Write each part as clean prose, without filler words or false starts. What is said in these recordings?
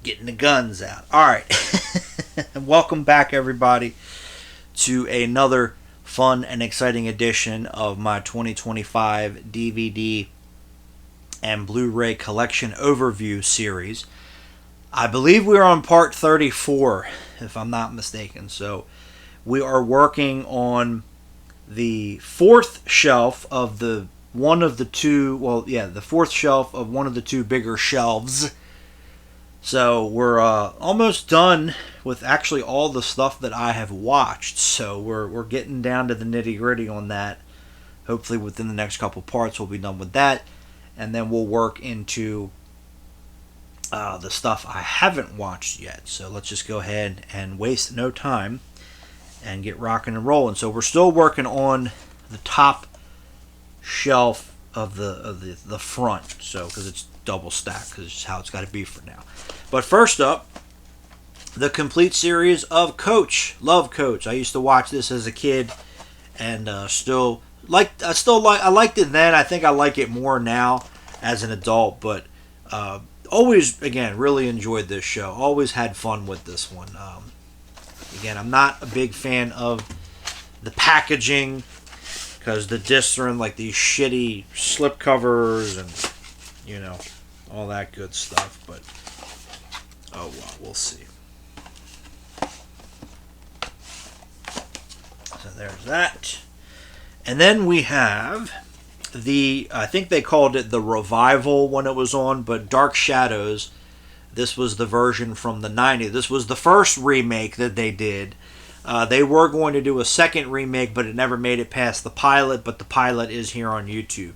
Getting the guns out. All right. Welcome back, everybody, to another fun and exciting edition of my 2025 DVD and Blu-ray collection overview series. I believe we're on part 34, if I'm not mistaken. So we are working on the fourth shelf of the fourth shelf of one of the two bigger shelves. So we're almost done with actually all the stuff that I have watched. So we're getting down to the nitty gritty on that. Hopefully within the next couple parts we'll be done with that, and then we'll work into the stuff I haven't watched yet. So let's just go ahead and waste no time and get rocking and rolling. So we're still working on the top shelf of the front. So because it's double stacked, because it's how it's got to be for now. But first up, the complete series of Coach. Love Coach. I used to watch this as a kid, and I liked it then. I think I like it more now as an adult, but always, again, really enjoyed this show. Always had fun with this one. Again, I'm not a big fan of the packaging, because the discs are in like these shitty slip covers and, all that good stuff. But, oh well, we'll see. So there's that. And then we have I think they called it the Revival when it was on, but Dark Shadows. This was the version from the 90s. This was the first remake that they did. They were going to do a second remake, but it never made it past the pilot, but the pilot is here on YouTube.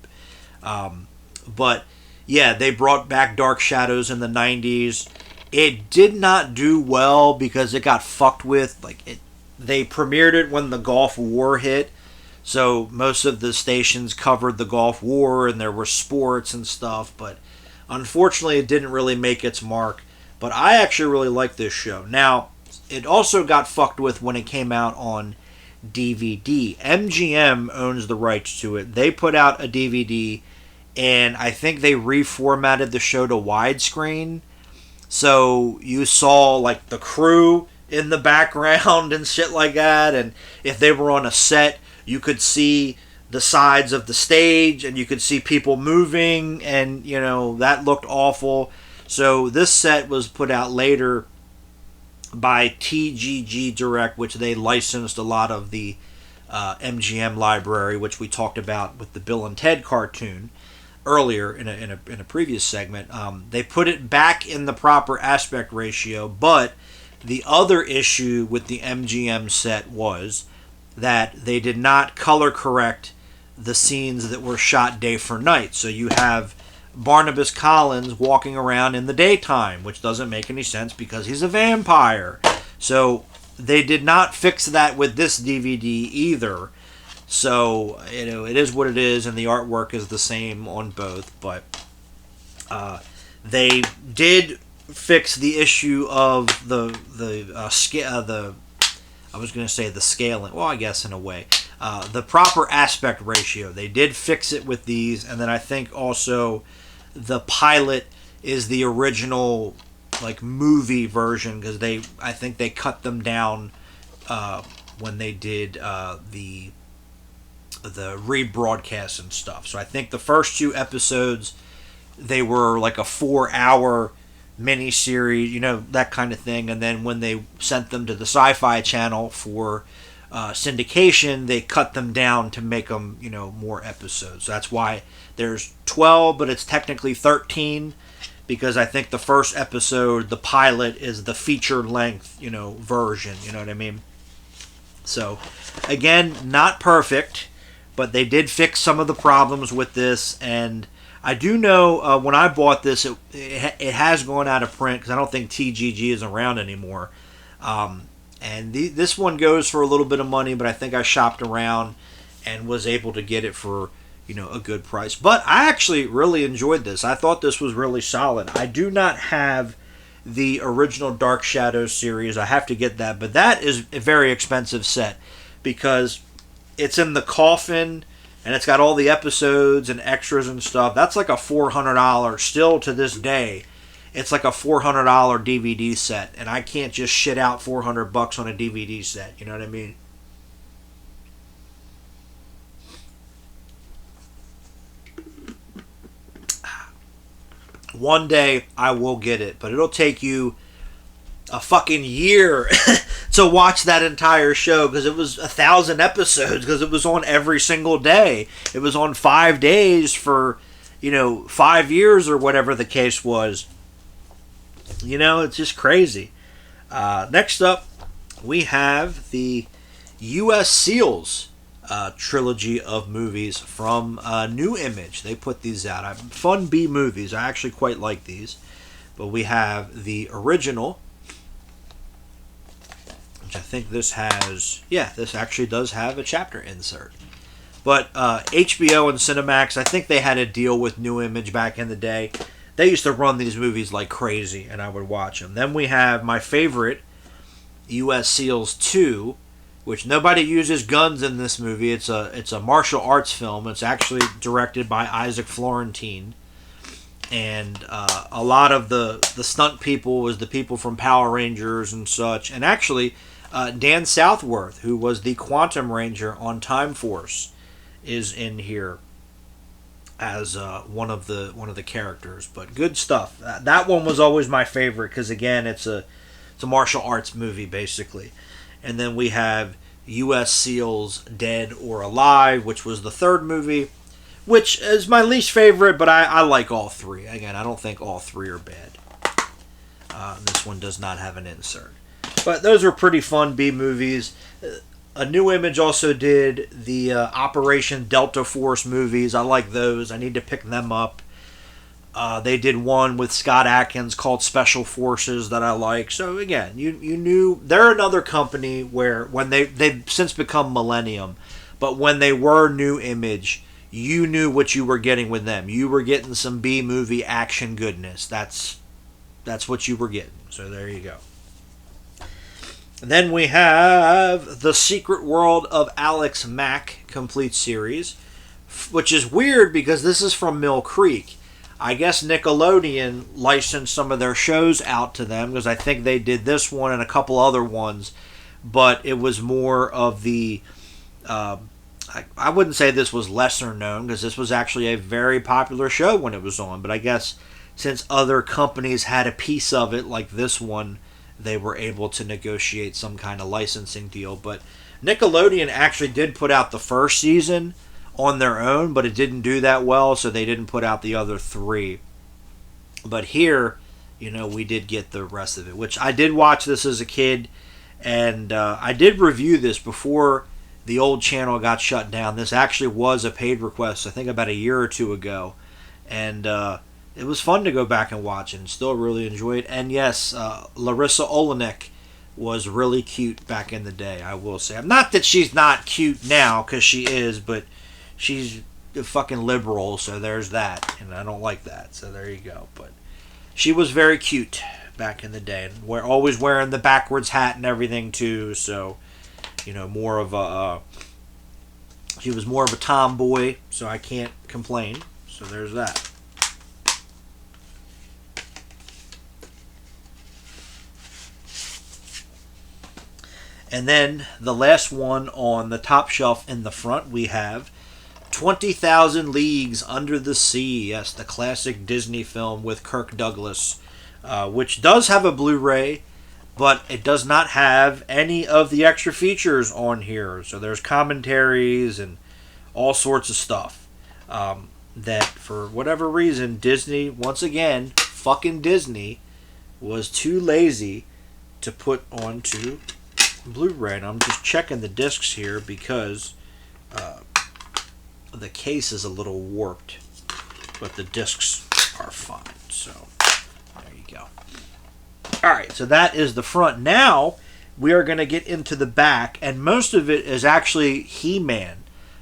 But, yeah, they brought back Dark Shadows in the 90s. It did not do well because it got fucked with. They premiered it when the Gulf War hit, so most of the stations covered the Gulf War, and there were sports and stuff, but unfortunately it didn't really make its mark. But I actually really like this show. Now, it also got fucked with when it came out on DVD. MGM owns the rights to it. They put out a DVD, and I think they reformatted the show to widescreen. So you saw like the crew in the background and shit like that, and if they were on a set, you could see the sides of the stage, and you could see people moving, and that looked awful. So this set was put out later by TGG Direct, which they licensed a lot of the MGM library, which we talked about with the Bill and Ted cartoon earlier in a previous segment. They put it back in the proper aspect ratio, but the other issue with the MGM set was that they did not color correct the scenes that were shot day for night. So you have Barnabas Collins walking around in the daytime, which doesn't make any sense because he's a vampire. So they did not fix that with this DVD either. So, it is what it is, and the artwork is the same on both. But they did fix the issue of the scaling. Well, I guess in a way. The proper aspect ratio. They did fix it with these, and then I think also the pilot is the original movie version, because I think they cut them down when they did the rebroadcast and stuff. So I think the first two episodes, they were like a 4-hour miniseries, that kind of thing. And then when they sent them to the Sci-Fi Channel for syndication, they cut them down to make them, more episodes. So that's why there's 12, but it's technically 13, because I think the first episode, the pilot, is the feature-length, version. You know what I mean? So, again, not perfect, but they did fix some of the problems with this, and I do know when I bought this, it has gone out of print, because I don't think TGG is around anymore. And this one goes for a little bit of money, but I think I shopped around and was able to get it for, a good price. But I actually really enjoyed this. I thought this was really solid. I do not have the original Dark Shadows series. I have to get that, but that is a very expensive set because it's in the coffin and it's got all the episodes and extras and stuff. That's like a $400 still to this day. it's like a $400 DVD set, and I can't just shit out $400 on a DVD set. You know what I mean? One day I will get it, but it'll take you a fucking year to watch that entire show, because it was 1,000 episodes, because it was on every single day. It was on 5 days for, 5 years or whatever the case was. It's just crazy. Next up, we have the U.S. SEALs trilogy of movies from New Image. They put these out. Fun B movies. I actually quite like these. But we have the original, which I think this has... Yeah, this actually does have a chapter insert. But HBO and Cinemax, I think they had a deal with New Image back in the day. They used to run these movies like crazy, and I would watch them. Then we have my favorite, U.S. SEALs 2, which nobody uses guns in this movie. It's a martial arts film. It's actually directed by Isaac Florentine. And a lot of the stunt people was the people from Power Rangers and such. And actually, Dan Southworth, who was the Quantum Ranger on Time Force, is in here as one of the characters. But good stuff. That one was always my favorite, because again, it's a martial arts movie basically. And then we have U.S. SEALs Dead or Alive, which was the third movie, which is my least favorite, but I like all three. Again, I don't think all three are bad. This one does not have an insert. But those were pretty fun B movies. A New Image also did the Operation Delta Force movies. I like those. I need to pick them up. They did one with Scott Adkins called Special Forces that I like. So again, you knew they're another company where when they've since become Millennium, but when they were New Image, you knew what you were getting with them. You were getting some B movie action goodness. That's what you were getting. So there you go. And then we have The Secret World of Alex Mack complete series, which is weird because this is from Mill Creek. I guess Nickelodeon licensed some of their shows out to them, because I think they did this one and a couple other ones, but it was more of the... I wouldn't say this was lesser known, because this was actually a very popular show when it was on, but I guess since other companies had a piece of it, like this one, they were able to negotiate some kind of licensing deal. But Nickelodeon actually did put out the first season on their own, but it didn't do that well, so they didn't put out the other 3. But here, we did get the rest of it, which I did watch this as a kid, and I did review this before the old channel got shut down. This actually was a paid request, I think about a year or two ago, and it was fun to go back and watch and still really enjoy it. And yes, Larissa Olenek was really cute back in the day, I will say. Not that she's not cute now, because she is, but she's a fucking liberal, so there's that, and I don't like that, so there you go. But she was very cute back in the day, and we're always wearing the backwards hat and everything too, so more of a she was more of a tomboy, so I can't complain. So there's that. And then the last one on the top shelf in the front, we have 20,000 Leagues Under the Sea. Yes, the classic Disney film with Kirk Douglas, which does have a Blu-ray, but it does not have any of the extra features on here. So there's commentaries and all sorts of stuff that, for whatever reason, Disney, once again, fucking Disney, was too lazy to put onto Blu-ray. And I'm just checking the discs here because the case is a little warped, but the discs are fine. So there you go. Alright, so that is the front. Now we are going to get into the back, and most of it is actually He-Man.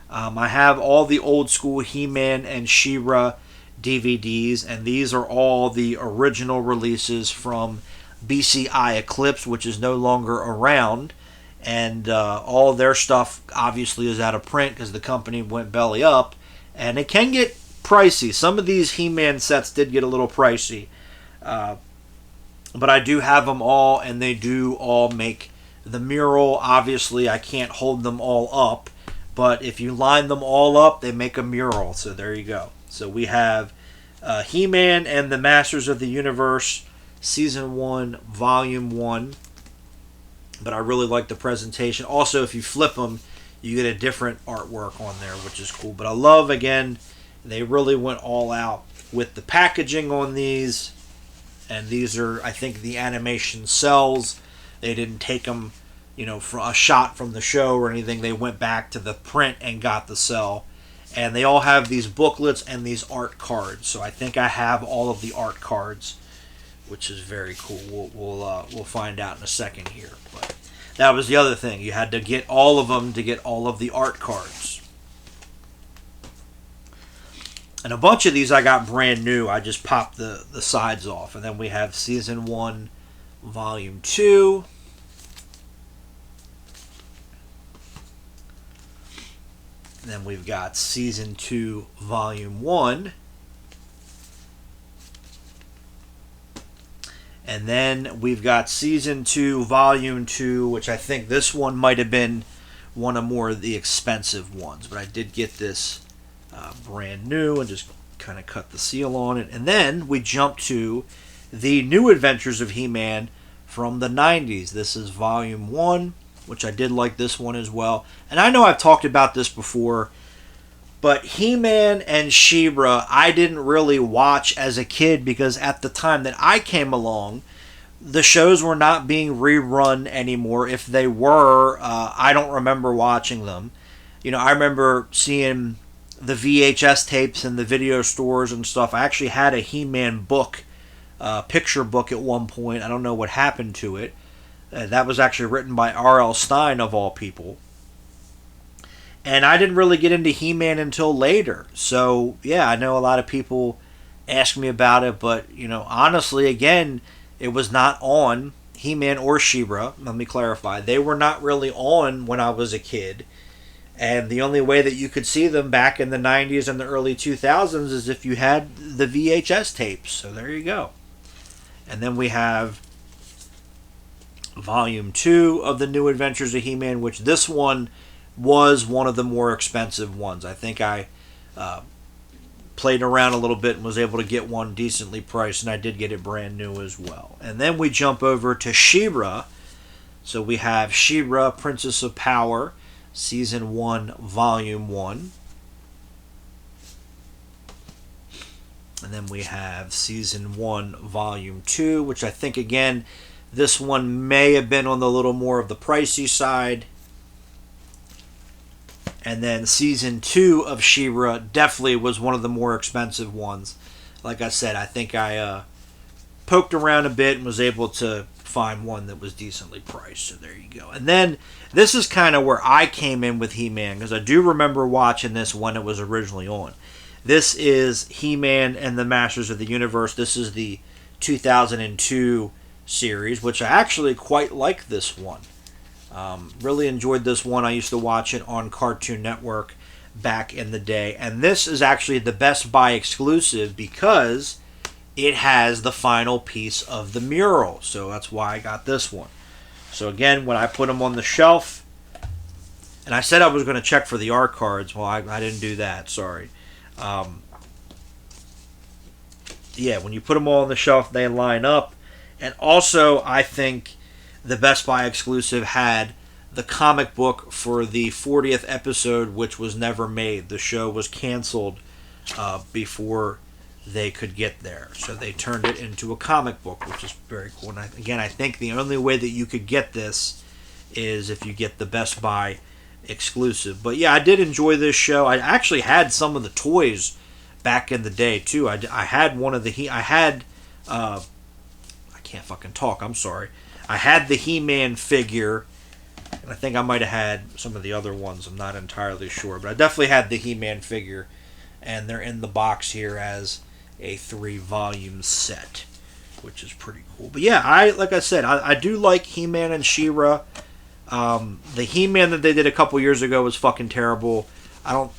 I have all the old school He-Man and She-Ra DVDs, and these are all the original releases from BCI Eclipse, which is no longer around, and all their stuff obviously is out of print because the company went belly up, and it can get pricey. Some of these He-Man sets did get a little pricey. But I do have them all, and they do all make the mural. Obviously, I can't hold them all up, but if you line them all up, they make a mural. So there you go. So we have He-Man and the Masters of the Universe, Season 1, Volume 1. But I really like the presentation. Also, if you flip them, you get a different artwork on there, which is cool. But I love, again, they really went all out with the packaging on these. And these are, I think, the animation cells. They didn't take them, for a shot from the show or anything. They went back to the print and got the cell. And they all have these booklets and these art cards. So I think I have all of the art cards, which is very cool. We'll find out in a second here. But that was the other thing. You had to get all of them to get all of the art cards. And a bunch of these I got brand new. I just popped the sides off. And then we have Season 1, Volume 2. And then we've got Season 2, Volume 1. And then we've got Season 2, Volume 2, which I think this one might have been one of more of the expensive ones. But I did get this brand new and just kind of cut the seal on it. And then we jump to the New Adventures of He-Man from the 90s. This is Volume 1, which I did like this one as well. And I know I've talked about this before, but He-Man and She-Ra I didn't really watch as a kid because at the time that I came along, the shows were not being rerun anymore. If they were, I don't remember watching them. I remember seeing the VHS tapes in the video stores and stuff. I actually had a He-Man book, picture book at one point. I don't know what happened to it. That was actually written by R.L. Stine, of all people. And I didn't really get into He-Man until later. So, yeah, I know a lot of people ask me about it, but, honestly, again, it was not on, He-Man or She-Ra. Let me clarify. They were not really on when I was a kid. And the only way that you could see them back in the 90s and the early 2000s is if you had the VHS tapes. So there you go. And then we have Volume 2 of the New Adventures of He-Man, which this one was one of the more expensive ones. I think I played around a little bit and was able to get one decently priced, and I did get it brand new as well. And then we jump over to She-Ra. So we have She-Ra, Princess of Power, Season 1, Volume 1. And then we have Season 1, Volume 2, which I think, again, this one may have been on the little more of the pricey side. And then Season 2 of She-Ra definitely was one of the more expensive ones. Like I said, I think I poked around a bit and was able to find one that was decently priced. So there you go. And then this is kind of where I came in with He-Man, because I do remember watching this when it was originally on. This is He-Man and the Masters of the Universe. This is the 2002 series, which I actually quite like this one. Really enjoyed this one. I used to watch it on Cartoon Network back in the day. And this is actually the Best Buy exclusive because it has the final piece of the mural. So that's why I got this one. So again, when I put them on the shelf, and I said I was going to check for the art cards. Well, I didn't do that. Sorry. Yeah, when you put them all on the shelf, they line up. And also, I think the Best Buy exclusive had the comic book for the 40th episode, which was never made. The show was canceled before they could get there. So they turned it into a comic book, which is very cool. And I think the only way that you could get this is if you get the Best Buy exclusive. But yeah, I did enjoy this show. I actually had some of the toys back in the day too. I had one of the I can't fucking talk. I'm sorry. I had the He-Man figure, and I think I might have had some of the other ones. I'm not entirely sure, but I definitely had the He-Man figure, and they're in the box here as a 3-volume set, which is pretty cool. But yeah, like I said, I do like He-Man and She-Ra. The He-Man that they did a couple years ago was fucking terrible. I don't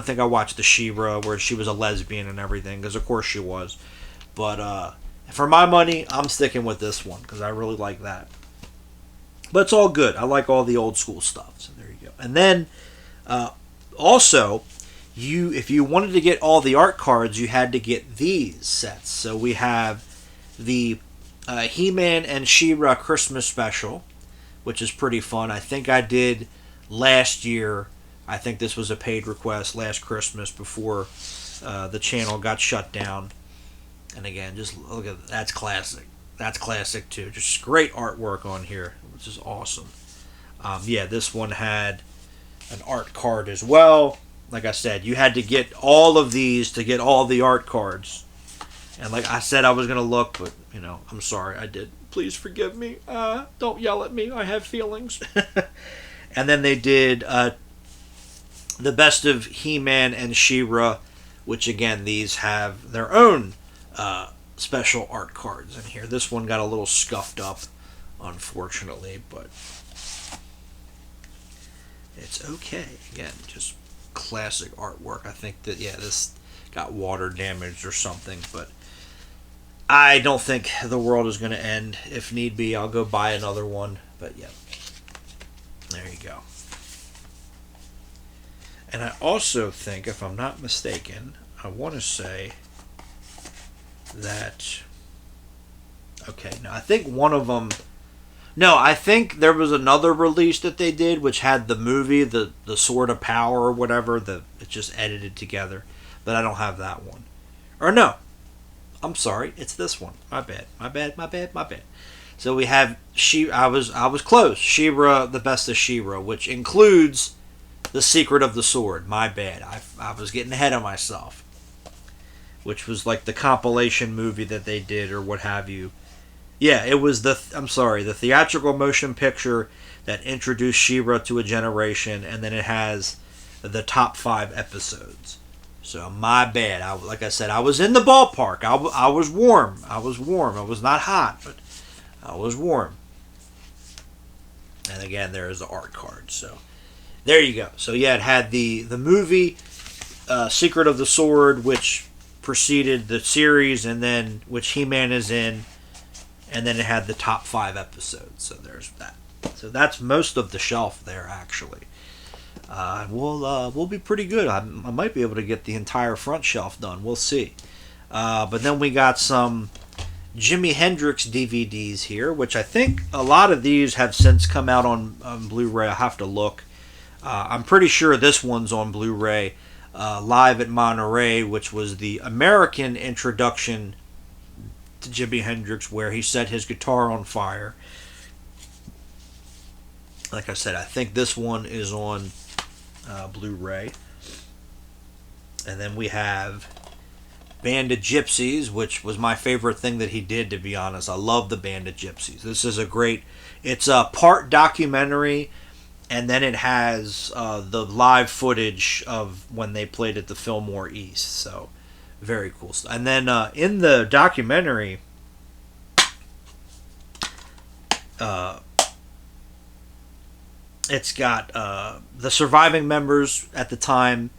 think I watched the She-Ra where she was a lesbian and everything, because of course she was. But for my money, I'm sticking with this one because I really like that. But it's all good. I like all the old school stuff. So there you go. And then also, if you wanted to get all the art cards, you had to get these sets. So we have the He-Man and She-Ra Christmas special, which is pretty fun. I think I did last year. I think this was a paid request last Christmas before the channel got shut down. And again, just look at that. That's classic. That's classic too. Just great artwork on here, which is awesome. Yeah, this one had an art card as well. Like I said, you had to get all of these to get all the art cards. And like I said, I was going to look, but, I'm sorry, I did. Please forgive me. Don't yell at me. I have feelings. And then they did the best of He-Man and She-Ra, which, again, these have their own special art cards in here. This one got a little scuffed up, unfortunately, but it's okay. Again, just classic artwork. I think that, this got water damaged or something, but I don't think the world is going to end. If need be, I'll go buy another one, but yeah, there you go. And I also think, if I'm not mistaken, I want to say that, I think one of them, I think there was another release that they did, which had the movie, the Sword of Power or whatever, it's just edited together, but I don't have that one. Or no, I'm sorry, it's this one. My bad. So we have I was close. She-Ra, the best of She-Ra, which includes The Secret of the Sword. My bad. I was getting ahead of myself. Which was like the compilation movie that they did or what have you. Yeah, it was the theatrical motion picture that introduced She-Ra to a generation, and then it has the top 5 episodes. So my bad. Like I said, I was in the ballpark. I was warm. I was not hot, but I was warm. And again, there is the art card. So there you go. So yeah, it had the movie Secret of the Sword, which preceded the series, and then which He-Man is in, and then it had the top 5 episodes. So there's that. So that's most of the shelf there, actually. We'll be pretty good. I might be able to get the entire front shelf done. We'll see. But then we got some Jimi Hendrix DVDs here, which I think a lot of these have since come out on Blu-ray. I have to look. I'm pretty sure this one's on Blu-ray. Live at Monterey, which was the American introduction to Jimi Hendrix, where he set his guitar on fire. Like I said, I think this one is on Blu-ray. And then we have Band of Gypsies, which was my favorite thing that he did, to be honest. I love the Band of Gypsies. This is it's a part documentary, and then it has the live footage of when they played at the Fillmore East. So, very cool stuff. And then in the documentary, it's got the surviving members at the time.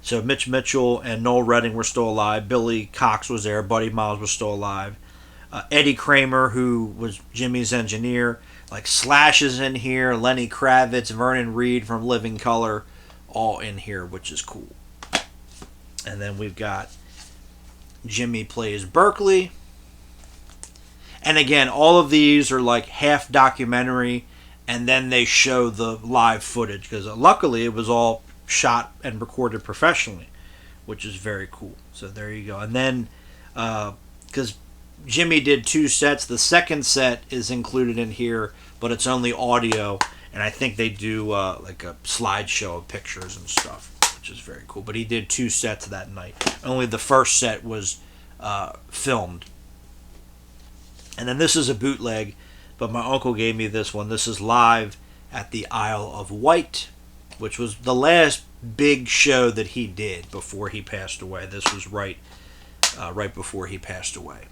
So Mitch Mitchell and Noel Redding were still alive. Billy Cox was there. Buddy Miles was still alive. Eddie Kramer, who was Jimmy's engineer. Like Slash is in here. Lenny Kravitz, Vernon Reid from Living Colour, all in here, which is cool. And then we've got Jimmy Plays Berkeley. And again, all of these are like half documentary, and then they show the live footage, because luckily it was all shot and recorded professionally, which is very cool. So there you go. And then, because Jimmy did 2 sets, the second set is included in here, but it's only audio, and I think they do like a slideshow of pictures and stuff, which is very cool. But he did 2 sets that night. Only the first set was filmed. And then this is a bootleg, but my uncle gave me this one. This is live at the Isle of Wight, which was the last big show that he did before he passed away. This was right before he passed away.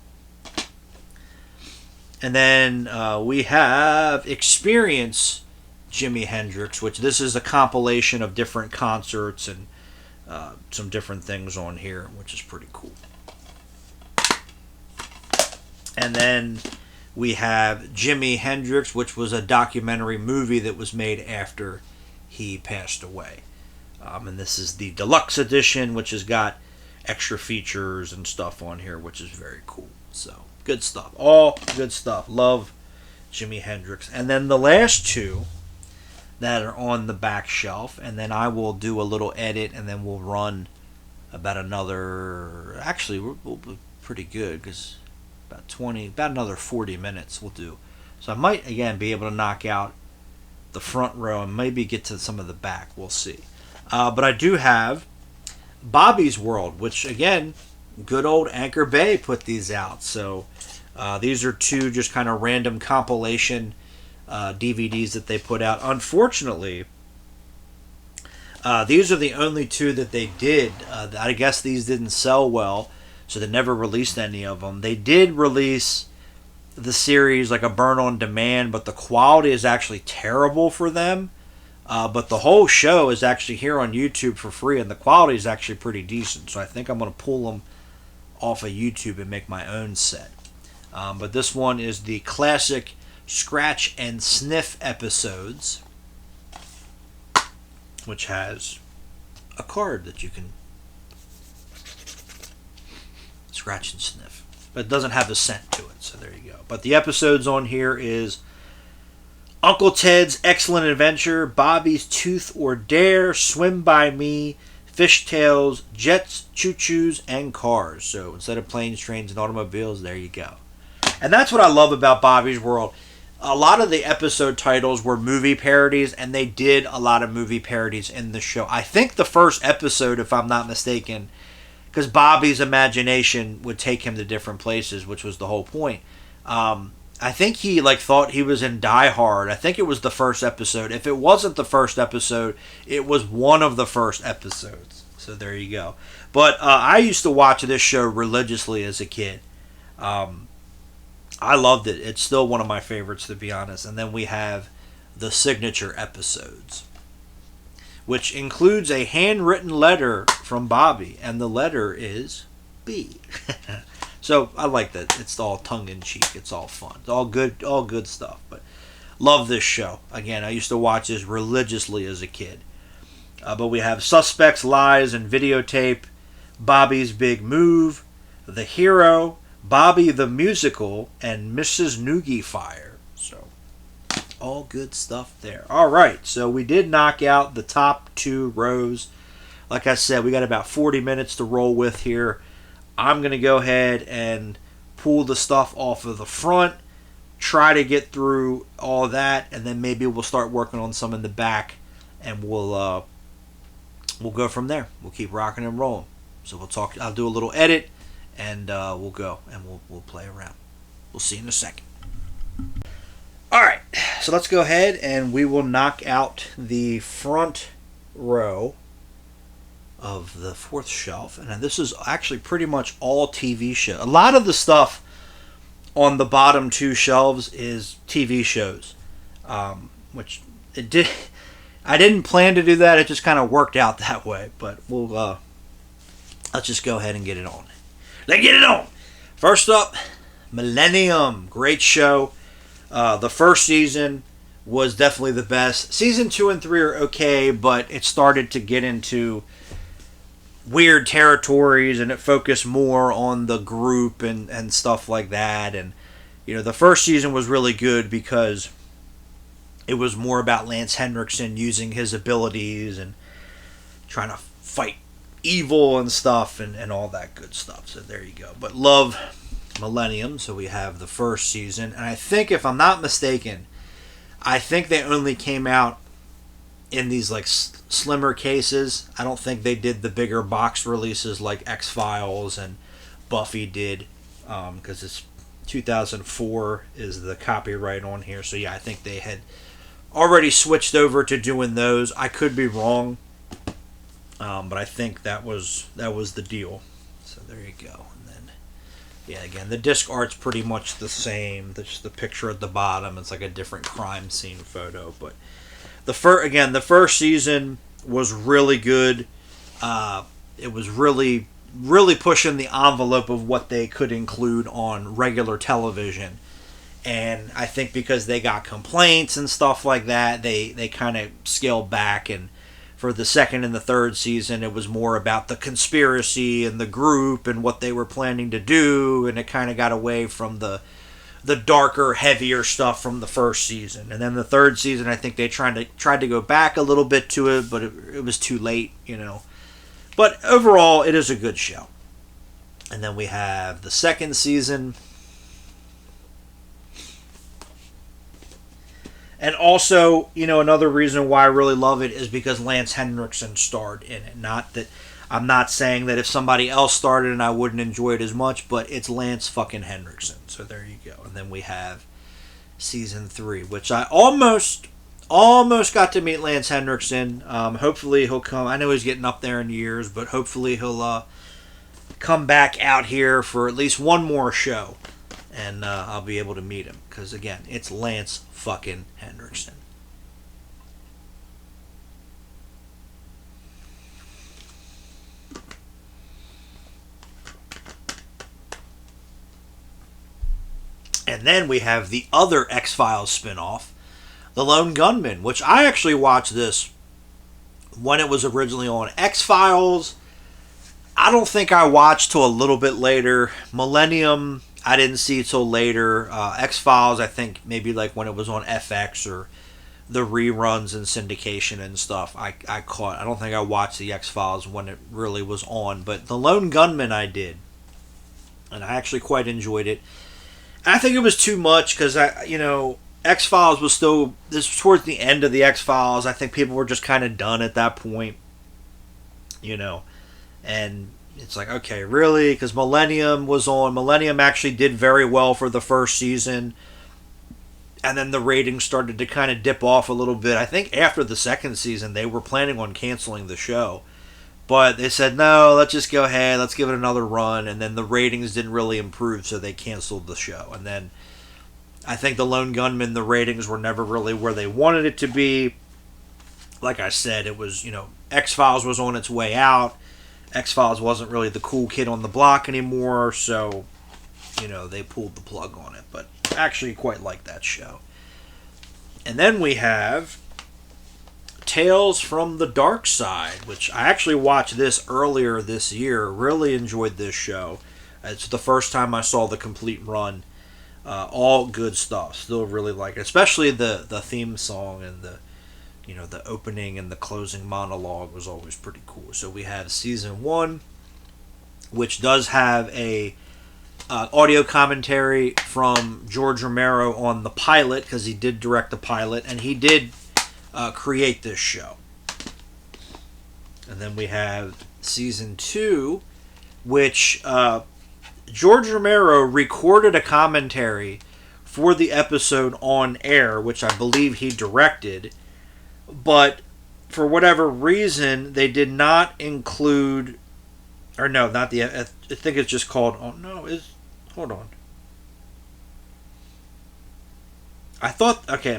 And then we have Experience Jimi Hendrix, which this is a compilation of different concerts and some different things on here, which is pretty cool. And then we have Jimi Hendrix, which was a documentary movie that was made after he passed away. And this is the deluxe edition, which has got extra features and stuff on here, which is very cool. So, good stuff. All good stuff. Love Jimi Hendrix. And then the last two that are on the back shelf, and then I will do a little edit, and then we'll run about another... Actually, we'll be pretty good, because about another 40 minutes we'll do. So I might, again, be able to knock out the front row and maybe get to some of the back. We'll see. But I do have Bobby's World, which, again, good old Anchor Bay put these out. So these are two just kind of random compilation DVDs that they put out. Unfortunately, these are the only two that they did. I guess these didn't sell well, so they never released any of them. They did release the series like a burn on demand, but the quality is actually terrible for them. But the whole show is actually here on YouTube for free, and the quality is actually pretty decent. So I think I'm going to pull them off of YouTube and make my own set. But this one is the classic Scratch and Sniff episodes, which has a card that you can scratch and sniff. But it doesn't have a scent to it, so there you go. But the episodes on here is Uncle Ted's Excellent Adventure, Bobby's Tooth or Dare, Swim by Me, Fishtails, Jets, Choo-Choos, and Cars. So instead of planes, trains, and automobiles, there you go. And that's what I love about Bobby's World. A lot of the episode titles were movie parodies, and they did a lot of movie parodies in the show. I think the first episode, if I'm not mistaken, because Bobby's imagination would take him to different places, which was the whole point. I think he thought he was in Die Hard. I think it was the first episode. If it wasn't the first episode, it was one of the first episodes. So there you go. But I used to watch this show religiously as a kid. I loved it. It's still one of my favorites, to be honest. And then we have the signature episodes, which includes a handwritten letter from Bobby, and the letter is B. So I like that. It's all tongue-in-cheek. It's all fun. It's all good stuff. But love this show. Again, I used to watch this religiously as a kid. But we have Suspects, Lies, and Videotape, Bobby's Big Move, The Hero, Bobby the Musical, and Mrs. Noogie Fire. So all good stuff there. All right, so we did knock out the top two rows. Like I said, we got about 40 minutes to roll with here. I'm going to go ahead and pull the stuff off of the front, try to get through all that, and then maybe we'll start working on some in the back, and we'll go from there. We'll keep rocking and rolling. So we'll talk. I'll do a little edit, and we'll go and we'll play around. We'll see you in a second. All right, so let's go ahead and we will knock out the front row of the fourth shelf, and this is actually pretty much all TV shows. A lot of the stuff on the bottom two shelves is TV shows, which it did. I didn't plan to do that. It just kind of worked out that way. But we'll let's just go ahead and get it on. Let's get it on. First up, Millennium, great show. The first season was definitely the best. Season 2 and 3 are okay, but it started to get into weird territories, and it focused more on the group and stuff like that. And the first season was really good because it was more about Lance Henriksen using his abilities and trying to fight evil and stuff and all that good stuff. So there you go. But love Millennium. So we have the first season, and I think, if I'm not mistaken, I think they only came out in these slimmer cases. I don't think they did the bigger box releases like X-Files and Buffy did, because it's 2004 is the copyright on here. So yeah, I think they had already switched over to doing those. I could be wrong, but I think that was the deal. So there you go. And then yeah, again, the disc art's pretty much the same. Just the picture at the bottom, it's like a different crime scene photo. But the first season was really good. It was really really pushing the envelope of what they could include on regular television. And I think because they got complaints and stuff like that, they kind of scaled back. And for the second and the third season, it was more about the conspiracy and the group and what they were planning to do. And it kind of got away from the darker, heavier stuff from the first season. And then the third season, I think they tried to go back a little bit to it, but it was too late, you know. But overall, it is a good show. And then we have the second season. And also, you know, another reason why I really love it is because Lance Henriksen starred in it. Not that I'm not saying that if somebody else started and I wouldn't enjoy it as much, but it's Lance fucking Henriksen. So there you go. And then we have season 3, which I almost got to meet Lance Henriksen. Hopefully he'll come. I know he's getting up there in years, but hopefully he'll come back out here for at least one more show. And I'll be able to meet him. Because, again, it's Lance fucking Henriksen. And then we have the other X-Files spinoff, The Lone Gunman, which I actually watched this when it was originally on. X-Files, I don't think I watched till a little bit later. Millennium, I didn't see till later. X-Files, I think maybe like when it was on FX or the reruns and syndication and stuff, I caught. I don't think I watched the X-Files when it really was on, but The Lone Gunman I did. And I actually quite enjoyed it. I think it was too much because X-Files was still, this was towards the end of the X-Files. I think people were just kind of done at that point, you know, and it's like, okay, really? Because Millennium was on. Millennium actually did very well for the first season, and then the ratings started to kind of dip off a little bit. I think after the second season, they were planning on canceling the show. But they said, no, let's just go ahead, let's give it another run. And then the ratings didn't really improve, so they canceled the show. And then I think The Lone Gunman, the ratings were never really where they wanted it to be. Like I said, it was, X-Files was on its way out. X-Files wasn't really the cool kid on the block anymore, so, they pulled the plug on it. But I actually quite like that show. And then we have Tales from the Dark Side, which I actually watched this earlier this year. Really enjoyed this show. It's the first time I saw the complete run. All good stuff. Still really like it, especially the theme song and the opening and the closing monologue was always pretty cool. So we have season 1, which does have a audio commentary from George Romero on the pilot, because he did direct the pilot and he did create this show. And then we have season 2, which George Romero recorded a commentary for the episode on air, which I believe he directed, but for whatever reason they did not include, or no, not the, I think it's just called, hold on.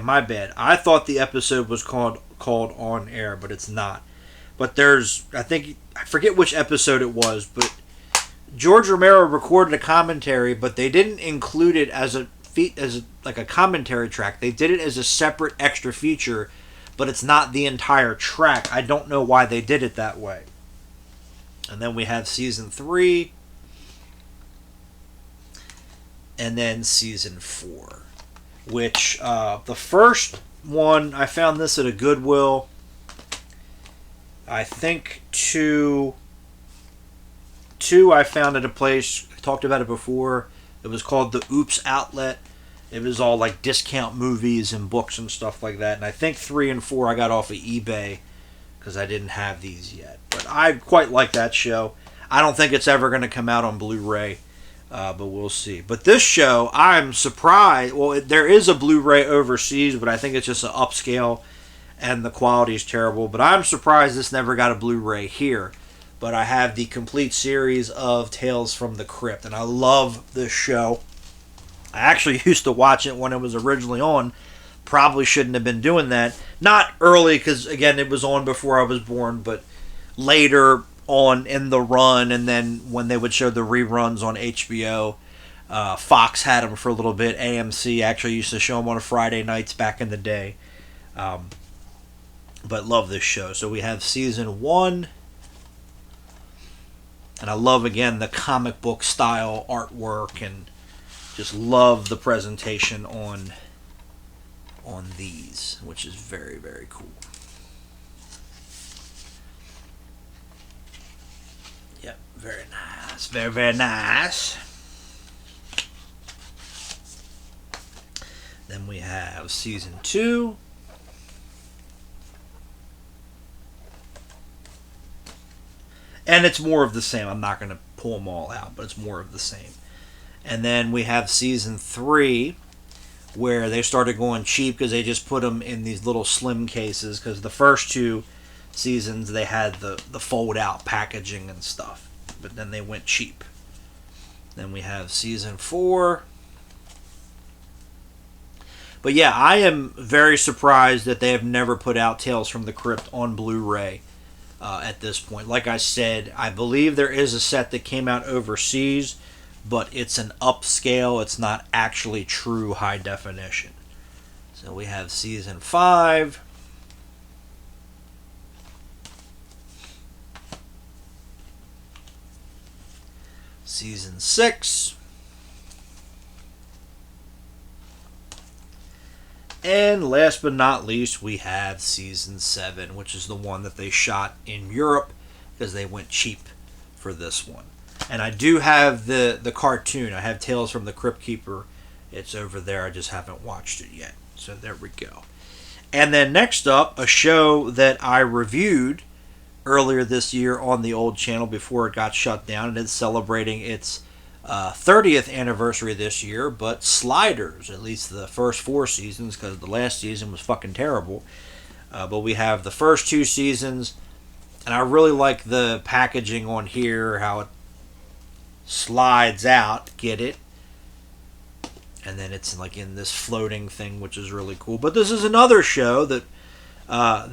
My bad. I thought the episode was called On Air, but it's not. But I forget which episode it was, but George Romero recorded a commentary, but they didn't include it as a commentary track. They did it as a separate extra feature, but it's not the entire track. I don't know why they did it that way. And then we have season 3, and then season 4. Which, the first one, I found this at a Goodwill. I think 2 I found at a place, I talked about it before. It was called the Oops Outlet. It was all like discount movies and books and stuff like that. And I think 3 and 4 I got off of eBay because I didn't have these yet. But I quite like that show. I don't think it's ever going to come out on Blu-ray. But we'll see. But this show, I'm surprised. Well, there is a Blu-ray overseas, but I think it's just an upscale, and the quality is terrible. But I'm surprised this never got a Blu-ray here. But I have the complete series of Tales from the Crypt, and I love this show. I actually used to watch it when it was originally on. Probably shouldn't have been doing that. Not early, because, again, it was on before I was born, but later, on in the run, and then when they would show the reruns on HBO, Fox had them for a little bit. AMC actually used to show them on Friday nights back in the day. But love this show. So we have season 1. And I love, again, the comic book style artwork, and just love the presentation on these, which is very, very cool. Yep, very nice. Very, very nice. Then we have season 2. And it's more of the same. I'm not going to pull them all out, but it's more of the same. And then we have season 3, where they started going cheap because they just put them in these little slim cases. Because the first 2 seasons, they had the fold-out packaging and stuff. But then they went cheap. Then we have season 4. But yeah, I am very surprised that they have never put out Tales from the Crypt on Blu-ray. At this point, like I said, I believe there is a set that came out overseas, but it's an upscale. It's not actually true high definition. So we have season 5. Season 6. And last but not least, we have season 7, which is the one that they shot in Europe because they went cheap for this one. And I do have the cartoon. I have Tales from the Crypt Keeper. It's over there. I just haven't watched it yet. So there we go. And then next up, a show that I reviewed earlier this year on the old channel before it got shut down. And it's celebrating its 30th anniversary this year, but Sliders, at least the first 4 seasons, because the last season was fucking terrible. But we have the first 2 seasons, and I really like the packaging on here, how it slides out, get it? And then it's like in this floating thing, which is really cool. But this is another show that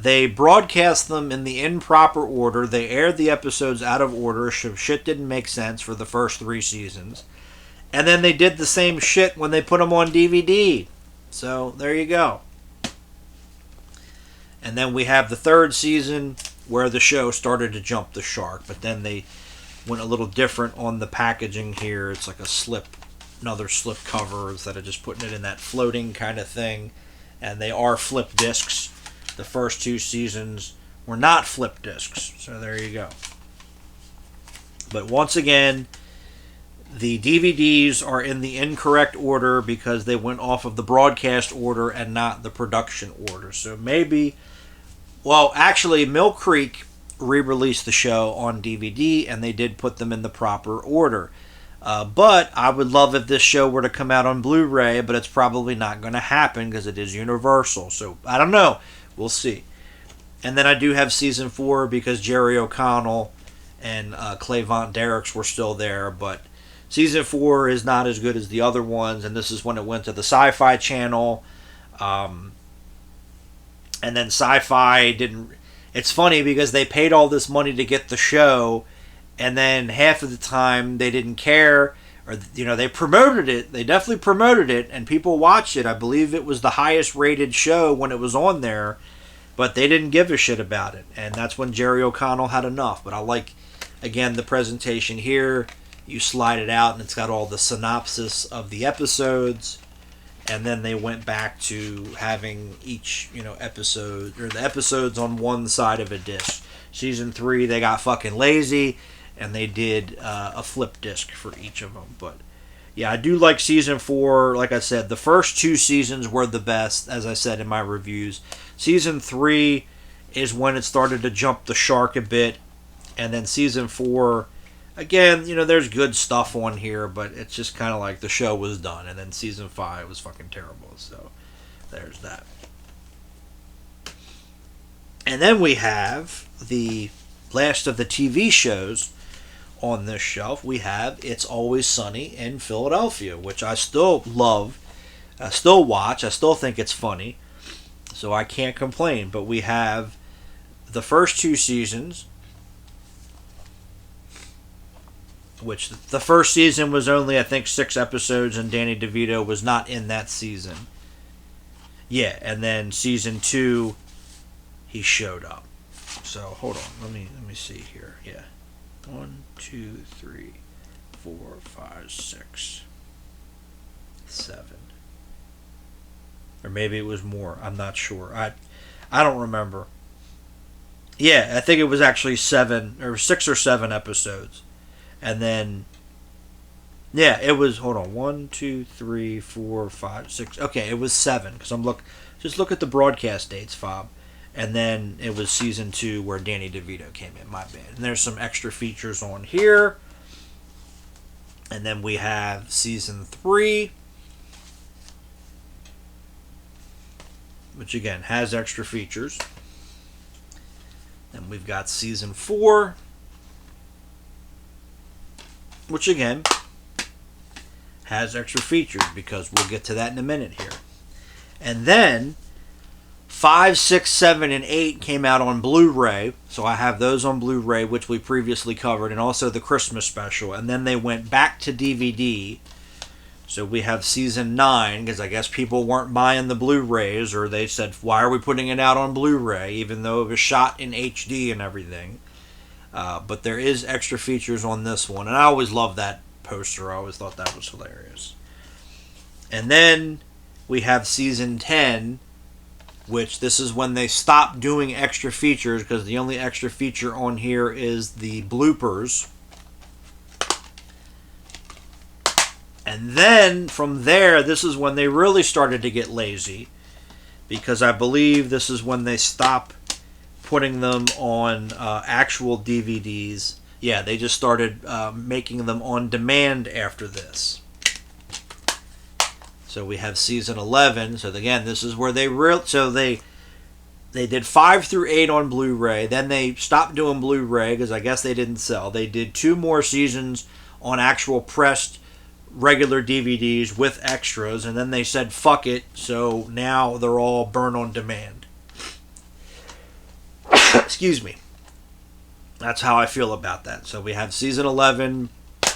they broadcast them in the improper order. They aired the episodes out of order. Shit didn't make sense for the first 3 seasons. And then they did the same shit when they put them on DVD. So, there you go. And then we have the 3rd season where the show started to jump the shark. But then they went a little different on the packaging here. It's like another slip cover instead of just putting it in that floating kind of thing. And they are flip discs. The first 2 seasons were not flip discs. So there you go. But once again, the DVDs are in the incorrect order because they went off of the broadcast order and not the production order. So maybe, well, actually, Mill Creek re-released the show on DVD and they did put them in the proper order. But I would love if this show were to come out on Blu-ray, but it's probably not going to happen because it is Universal. So I don't know. We'll see. And then I do have season 4 because Jerry O'Connell and Clavant Derricks were still there. But season 4 is not as good as the other ones. And this is when it went to the Sci-Fi Channel. And then Sci-Fi didn't... It's funny because they paid all this money to get the show. And then half of the time they didn't care. Or, they promoted it. They definitely promoted it, and people watched it. I believe it was the highest rated show when it was on there, but they didn't give a shit about it. And that's when Jerry O'Connell had enough. But I like, again, the presentation here. You slide it out, and it's got all the synopsis of the episodes. And then they went back to having each, episode, or the episodes on one side of a disc. Season 3, they got fucking lazy. And they did a flip disc for each of them. But yeah, I do like season 4. Like I said, the first 2 seasons were the best, as I said in my reviews. Season 3 is when it started to jump the shark a bit. And then season 4, again, there's good stuff on here, but it's just kind of like the show was done. And then season 5 was fucking terrible. So there's that. And then we have the last of the TV shows on this shelf. We have It's Always Sunny in Philadelphia, which I still love, I still watch, I still think it's funny, so I can't complain. But we have the first 2 seasons, which the first season was only, I think, 6 episodes, and Danny DeVito was not in that season. Yeah, and then season 2, he showed up. So hold on, let me see here. Yeah, 1, 2, 3, 4, 5, 6, 7, or maybe it was more. I'm not sure. I don't remember. Yeah, I think it was actually 7 or 6 or 7 episodes, and then yeah, it was. Hold on, 1, 2, 3, 4, 5, 6. Okay, it was 7 because Just look at the broadcast dates, Fob. And then it was season 2 where Danny DeVito came in. My bad. And there's some extra features on here. And then we have season 3, which again has extra features. Then we've got season 4, which again has extra features because we'll get to that in a minute here. And then 5, 6, 7, and 8 came out on Blu-ray. So I have those on Blu-ray, which we previously covered, and also the Christmas special. And then they went back to DVD. So we have season 9, because I guess people weren't buying the Blu-rays, or they said, why are we putting it out on Blu-ray, even though it was shot in HD and everything. But there is extra features on this one, and I always loved that poster. I always thought that was hilarious. And then we have season 10, which this is when they stopped doing extra features, because the only extra feature on here is the bloopers. And then from there, this is when they really started to get lazy, because I believe this is when they stopped putting them on actual DVDs. Yeah, they just started making them on demand after this. So we have season 11. So again, this is where they they did 5 through 8 on Blu-ray. Then they stopped doing Blu-ray because I guess they didn't sell. They did 2 more seasons on actual pressed regular DVDs with extras, and then they said fuck it. So now they're all burn on demand. Excuse me. That's how I feel about that. So we have season 11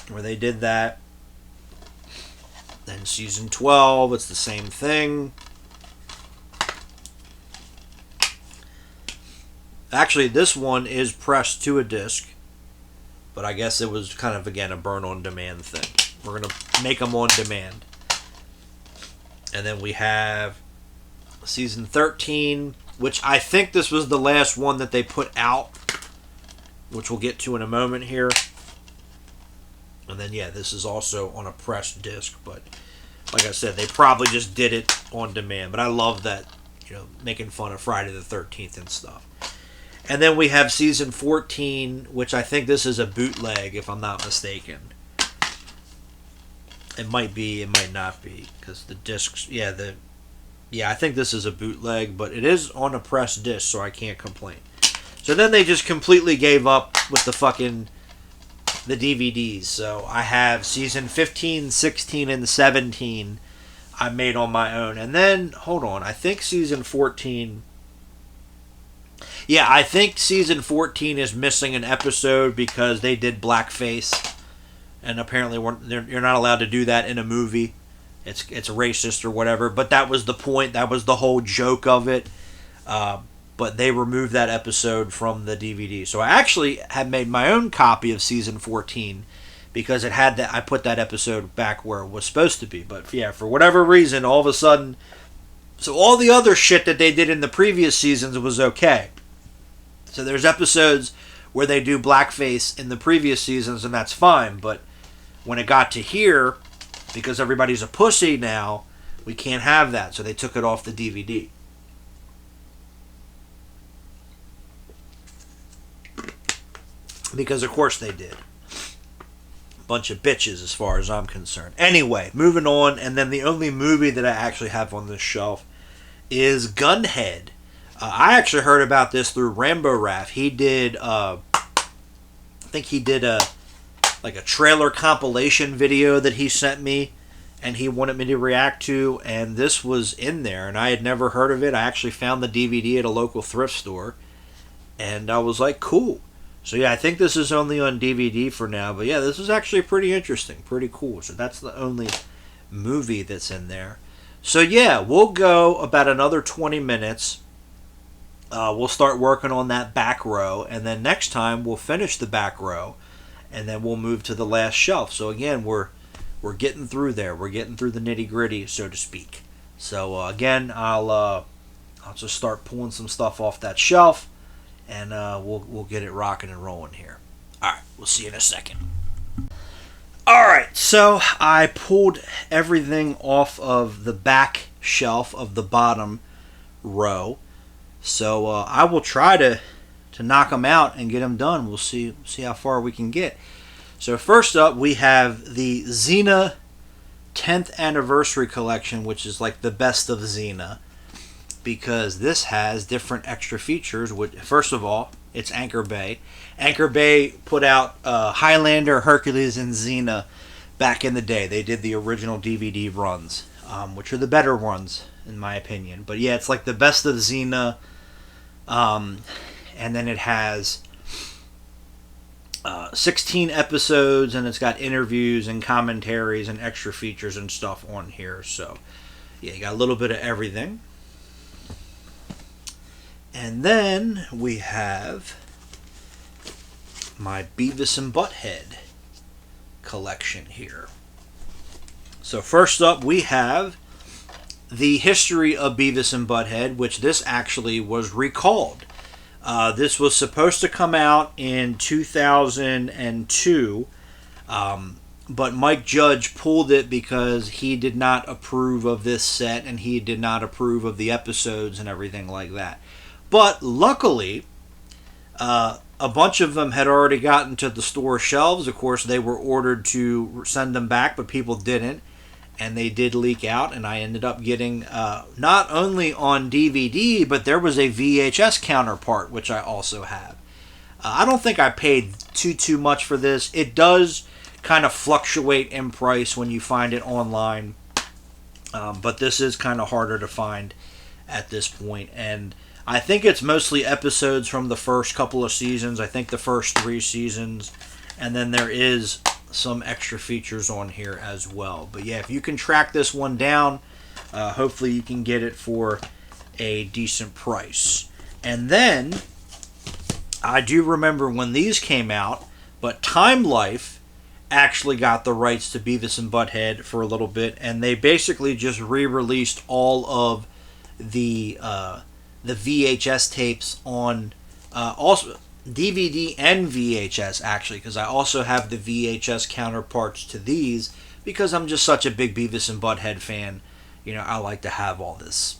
where they did that. Then season 12, it's the same thing. Actually, this one is pressed to a disc, but I guess it was kind of, again, a burn-on-demand thing. We're going to make them on demand. And then we have season 13, which I think this was the last one that they put out, which we'll get to in a moment here. And then, yeah, this is also on a pressed disc, but like I said, they probably just did it on demand. But I love that, making fun of Friday the 13th and stuff. And then we have season 14, which I think this is a bootleg, if I'm not mistaken. It might be, it might not be, because the discs, I think this is a bootleg, but it is on a pressed disc, so I can't complain. So then they just completely gave up with the DVDs. So I have season 15, 16, and 17 I made on my own. And then, hold on, I think season 14... Yeah, I think season 14 is missing an episode because they did blackface. And apparently you're not allowed to do that in a movie. It's racist or whatever. But that was the point. That was the whole joke of it. But they removed that episode from the DVD. So I actually had made my own copy of season 14 because it had that. I put that episode back where it was supposed to be. But yeah, for whatever reason, all of a sudden, so all the other shit that they did in the previous seasons was okay. So there's episodes where they do blackface in the previous seasons, and that's fine. But when it got to here, because everybody's a pussy now, we can't have that. So they took it off the DVD. Because of course they did. Bunch of bitches as far as I'm concerned. Anyway, moving on. And then the only movie that I actually have on this shelf is Gunhead. I actually heard about this through Rambo Raff. He did, I think he did a trailer compilation video that he sent me, and he wanted me to react to, and this was in there, and I had never heard of it. I actually found the DVD at a local thrift store, and I was like, cool. So yeah, I think this is only on DVD for now. But yeah, this is actually pretty interesting, pretty cool. So that's the only movie that's in there. So yeah, we'll go about another 20 minutes. We'll start working on that back row, and then next time we'll finish the back row, and then we'll move to the last shelf. So again, we're getting through there. We're getting through the nitty gritty, so to speak. So again, I'll just start pulling some stuff off that shelf, and we'll get it rocking and rolling here. All right, we'll see you in a second. All right, so I pulled everything off of the back shelf of the bottom row. So I will try to knock them out and get them done. We'll see how far we can get. So first up, we have the Xena 10th Anniversary Collection, which is like the best of Xena, because this has different extra features. First of all, it's Anchor Bay. Anchor Bay put out Highlander, Hercules, and Xena back in the day. They did the original DVD runs, which are the better ones, in my opinion. But yeah, it's like the best of Xena. And then it has 16 episodes, and it's got interviews and commentaries and extra features and stuff on here. So yeah, you got a little bit of everything. And then we have my Beavis and Butthead collection here. So first up, we have the history of Beavis and Butthead, which this actually was recalled. This was supposed to come out in 2002, but Mike Judge pulled it because he did not approve of this set, and he did not approve of the episodes and everything like that. But luckily, a bunch of them had already gotten to the store shelves. Of course, they were ordered to send them back, but people didn't. And they did leak out, and I ended up getting not only on DVD, but there was a VHS counterpart, which I also have. I don't think I paid too much for this. It does kind of fluctuate in price when you find it online, but this is kind of harder to find at this point. And I think it's mostly episodes from the first couple of seasons. I think the first 3 seasons, and then there is some extra features on here as well. But yeah, if you can track this one down, hopefully you can get it for a decent price. And then I do remember when these came out, but Time Life actually got the rights to Beavis and Butthead for a little bit, and they basically just re-released all of the VHS tapes on also DVD and VHS, actually, because I also have the VHS counterparts to these, because I'm just such a big Beavis and Butthead fan. You know, I like to have all this,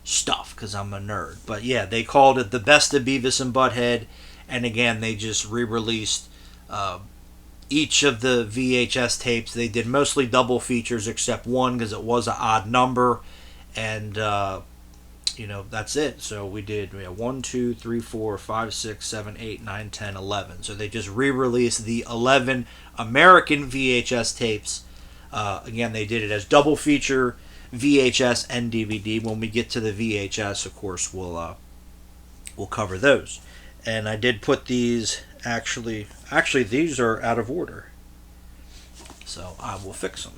stuff, because I'm a nerd. But yeah, they called it the best of Beavis and Butthead, and again, they just re-released each of the VHS tapes. They did mostly double features, except one, because it was an odd number, and that's it. So we did 1, 2, 3, 4, 5, 6, 7, 8, 9, 10, 11. So they just re-released the 11 American VHS tapes. Again, they did it as double feature, VHS and DVD. When we get to the VHS, of course, we'll cover those. And I did put these, actually these are out of order, so I will fix them.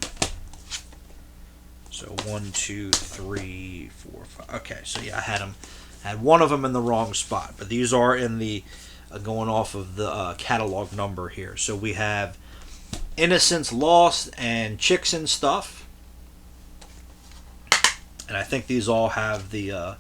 So 1, 2, 3, 4, 5. Okay, so yeah, I had one of them in the wrong spot, but these are in the going off of the catalog number here. So we have Innocence Lost and Chicks and Stuff, and I think these all have the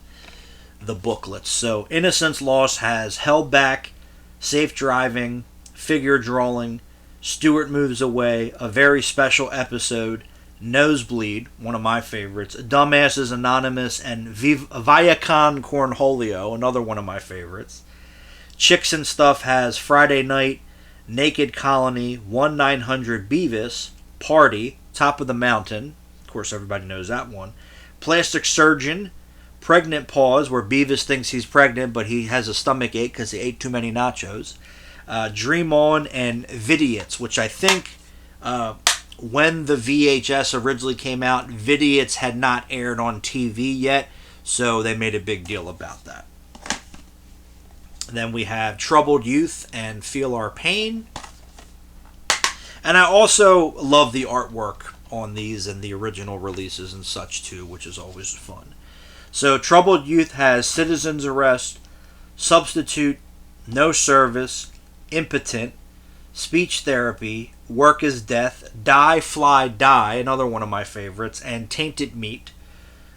booklets. So Innocence Lost has Held Back, Safe Driving, Figure Drawing, Stuart Moves Away, A Very Special Episode, Nosebleed, one of my favorites, Dumbasses Anonymous, and Viacon Cornholio, another one of my favorites. Chicks and Stuff has Friday Night, Naked Colony, 1-900 Beavis, Party, Top of the Mountain, of course everybody knows that one, Plastic Surgeon, Pregnant Pause, where Beavis thinks he's pregnant but he has a stomach ache because he ate too many nachos, Dream On, and Vidiots, which I think when the VHS originally came out, Vidiots had not aired on TV yet, so they made a big deal about that. Then we have Troubled Youth and Feel Our Pain. And I also love the artwork on these and the original releases and such too, which is always fun. So Troubled Youth has Citizen's Arrest, Substitute, No Service, Impotent, Speech Therapy, Work is Death, Die, Fly, Die, another one of my favorites, and Tainted Meat.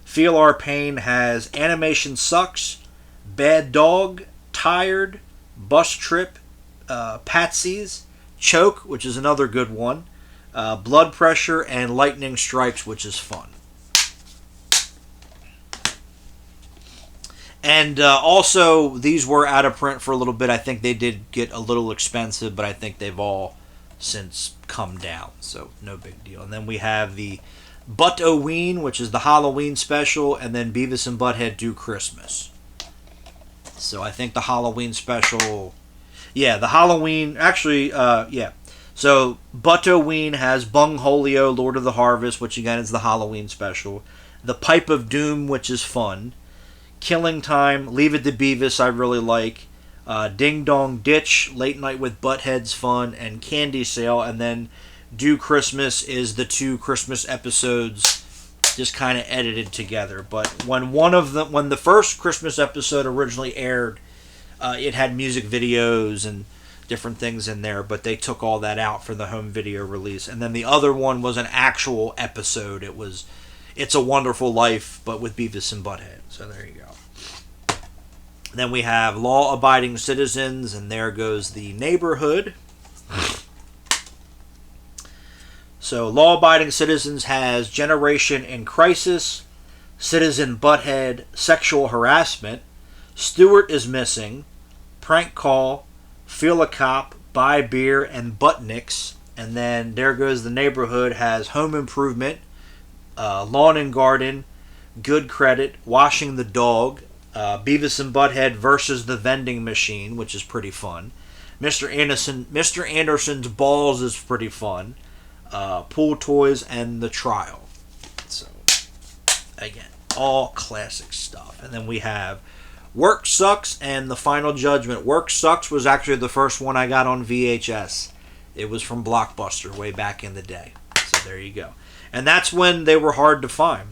Feel Our Pain has Animation Sucks, Bad Dog, Tired, Bus Trip, Patsy's, Choke, which is another good one, Blood Pressure, and Lightning Strikes, which is fun. And also, these were out of print for a little bit. I think they did get a little expensive, but I think they've all since come down, so no big deal. And then we have the Butt-O-Ween, which is the Halloween special, and then Beavis and Butthead Do Christmas. So I think the Halloween special... Yeah, the Halloween... Actually, yeah. So, Butt-O-Ween has Bung Holio, Lord of the Harvest, which again is the Halloween special. The Pipe of Doom, which is fun. Killing Time, Leave It to Beavis, I really like. Ding Dong Ditch, Late Night with Butthead's fun. And Candy Sale. And then Do Christmas is the 2 Christmas episodes just kind of edited together. But when the first Christmas episode originally aired, it had music videos and different things in there, but they took all that out for the home video release. And then the other one was an actual episode. It was It's a Wonderful Life, but with Beavis and Butthead. So there you go. Then we have Law Abiding Citizens, and there goes the Neighborhood. So Law Abiding Citizens has Generation in Crisis, Citizen Butthead, Sexual Harassment, Stewart is Missing, Prank Call, Feel a Cop, Buy Beer, and Buttnicks. And then There Goes the Neighborhood has Home Improvement, Lawn and Garden, Good Credit, Washing the Dog, Beavis and Butthead versus the Vending Machine, which is pretty fun. Mr. Anderson's Balls is pretty fun. Pool Toys, and The Trial. So, again, all classic stuff. And then we have Work Sucks and The Final Judgment. Work Sucks was actually the first one I got on VHS. It was from Blockbuster way back in the day. So there you go. And that's when they were hard to find.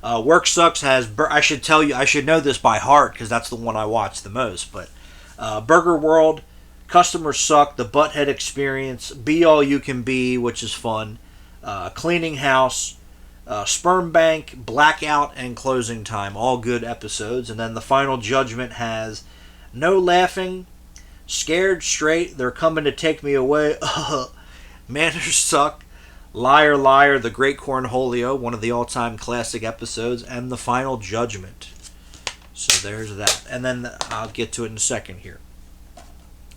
Work Sucks has, I should know this by heart because that's the one I watched the most, but Burger World, Customers Suck, The Butthead Experience, Be All You Can Be, which is fun, Cleaning House, Sperm Bank, Blackout, and Closing Time, all good episodes. And then The Final Judgment has No Laughing, Scared Straight, They're Coming to Take Me Away, Manners Suck, Liar Liar, The Great Cornholio, one of the all-time classic episodes, and The Final Judgment. So there's that. And then I'll get to it in a second here.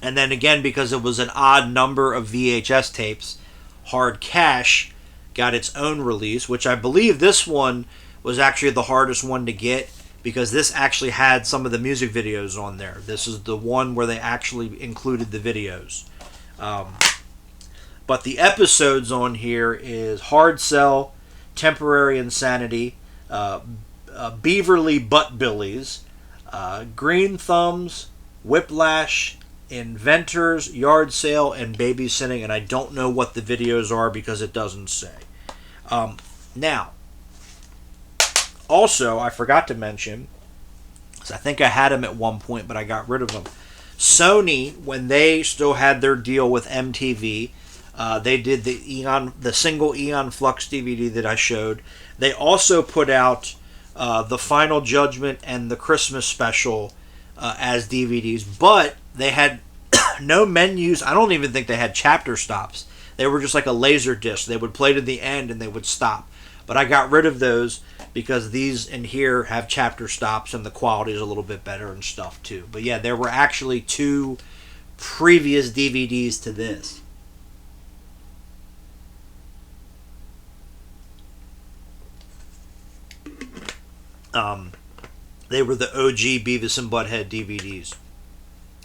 And then again, because it was an odd number of VHS tapes, Hard Cash got its own release, which I believe this one was actually the hardest one to get because this actually had some of the music videos on there. This is the one where they actually included the videos. But the episodes on here is Hard Sell, Temporary Insanity, Beaverly Butt Billies, Green Thumbs, Whiplash, Inventors, Yard Sale, and Babysitting. And I don't know what the videos are because it doesn't say. Now, also, I forgot to mention, because I think I had them at one point, but I got rid of them. Sony, when they still had their deal with MTV, they did the single Eon Flux DVD that I showed. They also put out The Final Judgment and the Christmas Special as DVDs, but they had no menus. I don't even think they had chapter stops. They were just like a laser disc. They would play to the end and they would stop. But I got rid of those because these in here have chapter stops and the quality is a little bit better and stuff too. But yeah, there were actually 2 previous DVDs to this. They were the OG Beavis and Butthead DVDs.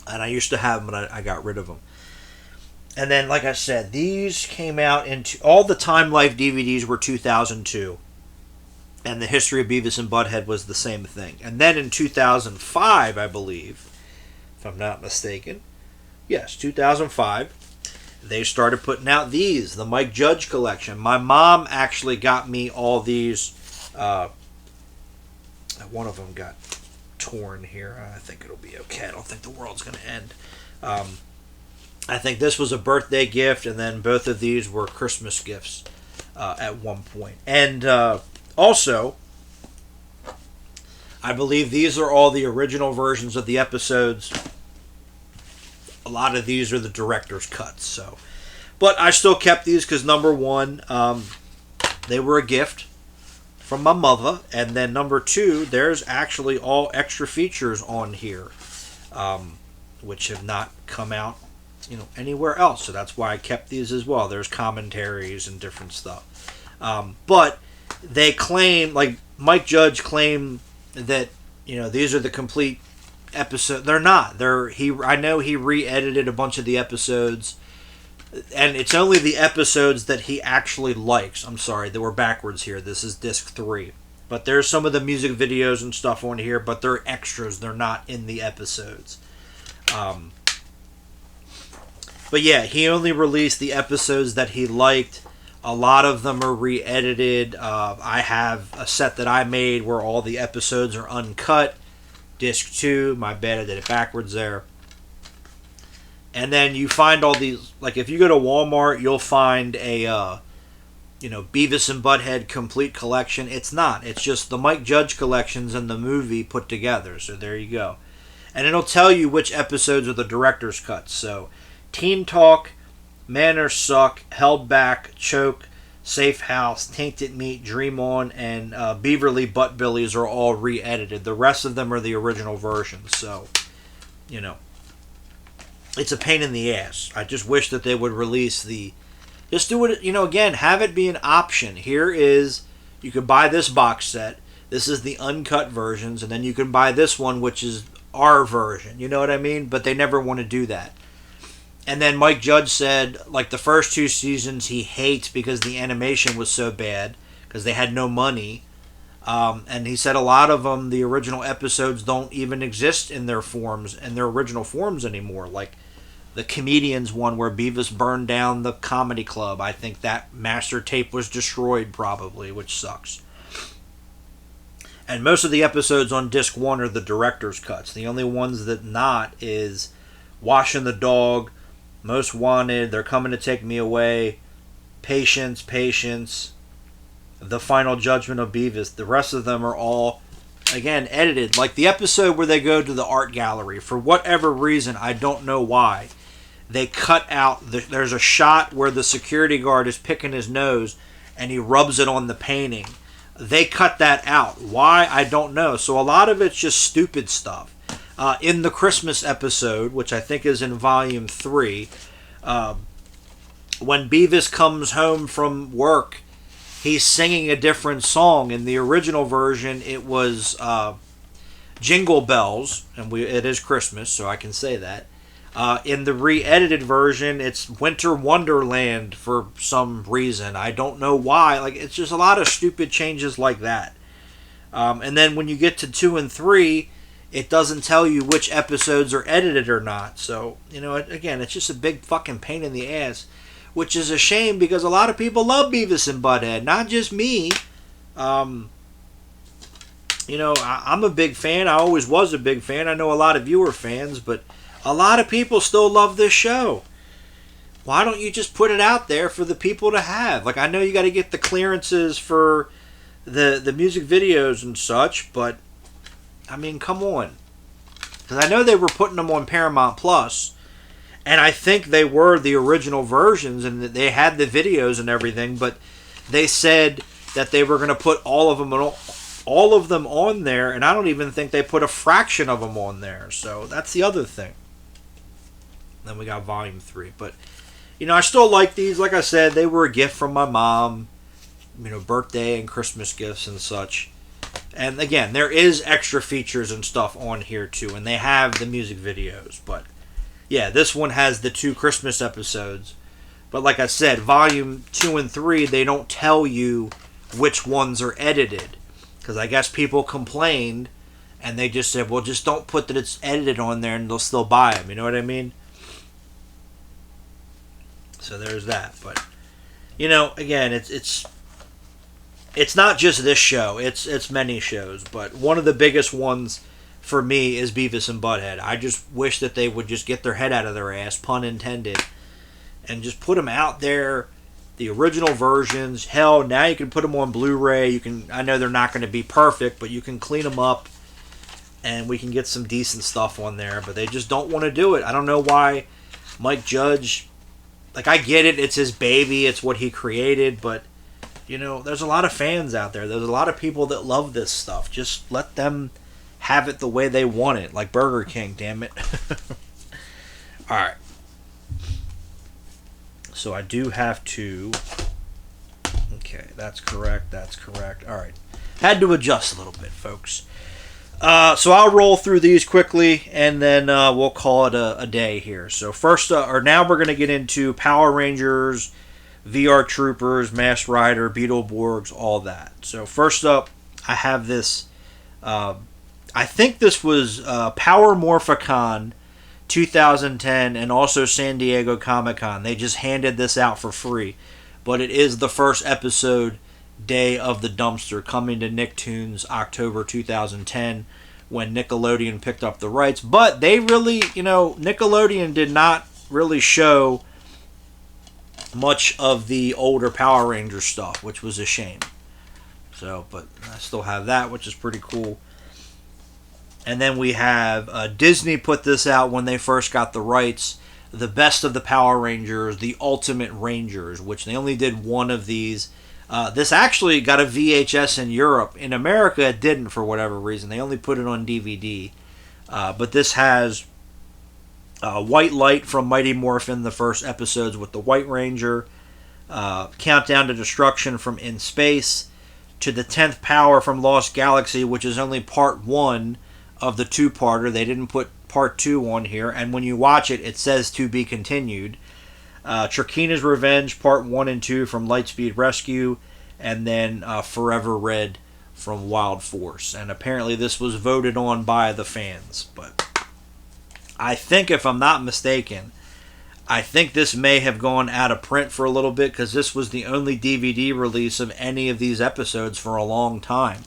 And I used to have them, but I got rid of them. And then, like I said, these came out all the Time Life DVDs were 2002. And the history of Beavis and Butthead was the same thing. And then in 2005, I believe, if I'm not mistaken, yes, 2005, they started putting out these, the Mike Judge collection. My mom actually got me all these. One of them got torn here. I think it'll be okay. I don't think the world's going to end. I think this was a birthday gift, and then both of these were Christmas gifts at one point. And also, I believe these are all the original versions of the episodes. A lot of these are the director's cuts. So, but I still kept these because number one, they were a gift from my mother, and then number two, there's actually all extra features on here, which have not come out, anywhere else. So that's why I kept these as well. There's commentaries and different stuff. But they claim, like Mike Judge claimed that these are the complete episode. They're not. I know he re-edited a bunch of the episodes, and it's only the episodes that he actually likes. I'm sorry, they were backwards here. This is disc 3. But there's some of the music videos and stuff on here, but they're extras. They're not in the episodes. But yeah, he only released the episodes that he liked. A lot of them are re-edited. I have a set that I made where all the episodes are uncut. Disc 2, my bad, I did it backwards there. And then you find all these, like if you go to Walmart, you'll find a, Beavis and Butthead complete collection. It's not. It's just the Mike Judge collections and the movie put together. So there you go. And it'll tell you which episodes are the director's cuts. So Teen Talk, Manners Suck, Held Back, Choke, Safe House, Tainted Meat, Dream On, and Beaverly Butt Billies are all re-edited. The rest of them are the original versions. So, it's a pain in the ass. I just wish that they would release just do it, again, have it be an option. Here is, you could buy this box set. This is the uncut versions, and then you can buy this one, which is our version. You know what I mean? But they never want to do that. And then Mike Judge said, like the first 2 seasons he hates because the animation was so bad, because they had no money. And he said a lot of them, the original episodes, don't even exist in their original forms anymore. Like the Comedians one where Beavis burned down the comedy club. I think that master tape was destroyed probably, which sucks. And most of the episodes on disc 1 are the director's cuts. The only ones that not is Washing the Dog, Most Wanted, They're Coming to Take Me Away, Patience, The Final Judgment of Beavis. The rest of them are all, again, edited. Like the episode where they go to the art gallery. For whatever reason, I don't know why, they cut out, there's a shot where the security guard is picking his nose and he rubs it on the painting. They cut that out. Why? I don't know. So a lot of it's just stupid stuff. In the Christmas episode, which I think is in volume 3, when Beavis comes home from work, he's singing a different song. In the original version, it was Jingle Bells, and it is Christmas, so I can say that. In the re-edited version, it's Winter Wonderland for some reason. I don't know why. Like, it's just a lot of stupid changes like that. And then when you get to 2 and 3, it doesn't tell you which episodes are edited or not. So, again, it's just a big fucking pain in the ass, which is a shame because a lot of people love Beavis and Butthead, not just me. I'm a big fan. I always was a big fan. I know a lot of you are fans, but a lot of people still love this show. Why don't you just put it out there for the people to have? Like, I know you got to get the clearances for the music videos and such, but I mean, come on. Because I know they were putting them on Paramount Plus, and I think they were the original versions, and they had the videos and everything, but they said that they were going to put all of them on there, and I don't even think they put a fraction of them on there. So that's the other thing. Then we got volume 3. But, I still like these. Like I said, they were a gift from my mom. Birthday and Christmas gifts and such. And again, there is extra features and stuff on here too. And they have the music videos. But, yeah, this one has the 2 Christmas episodes. But like I said, volume 2 and 3, they don't tell you which ones are edited. Because I guess people complained, and they just said, well, just don't put that it's edited on there, and they'll still buy them. You know what I mean? So there's that. But, you know, again, it's not just this show. It's many shows. But one of the biggest ones for me is Beavis and Butthead. I just wish that they would just get their head out of their ass, pun intended, and just put them out there. The original versions. Hell, now you can put them on Blu-ray. You can. I know they're not going to be perfect, but you can clean them up, and we can get some decent stuff on there. But they just don't want to do it. I don't know why Mike Judge. Like, I get it. It's his baby. It's what he created. But, you know, there's a lot of fans out there. There's a lot of people that love this stuff. Just let them have it the way they want it. Like Burger King, damn it. All right. So I do have to... Okay, that's correct. That's correct. All right. Had to adjust a little bit, folks. So I'll roll through these quickly, and then we'll call it a day here. So first, now we're going to get into Power Rangers, VR Troopers, Masked Rider, Beetleborgs, all that. So first up, I have this... I think this was Power Morphicon 2010 and also San Diego Comic-Con. They just handed this out for free. But it is the first episode, Day of the Dumpster, coming to Nicktoons October 2010 when Nickelodeon picked up the rights. But they really, you know, Nickelodeon did not really show much of the older Power Ranger stuff, which was a shame. So, but I still have that, which is pretty cool. And then we have Disney put this out when they first got the rights. The Best of the Power Rangers, The Ultimate Rangers, which they only did one of these. This actually got a VHS in Europe. In America, it didn't for whatever reason. They only put it on DVD. But this has White Light from Mighty Morphin, the first episodes with the White Ranger. Countdown to Destruction from In Space. To the 10th Power from Lost Galaxy, which is only part 1 of the two-parter. They didn't put part 2 on here, and when you watch it, it says to be continued. Trakeena's Revenge, part 1 and 2 from Lightspeed Rescue, and then Forever Red from Wild Force. And apparently this was voted on by the fans, but I think, if I'm not mistaken, I think this may have gone out of print for a little bit, because this was the only DVD release of any of these episodes for a long time.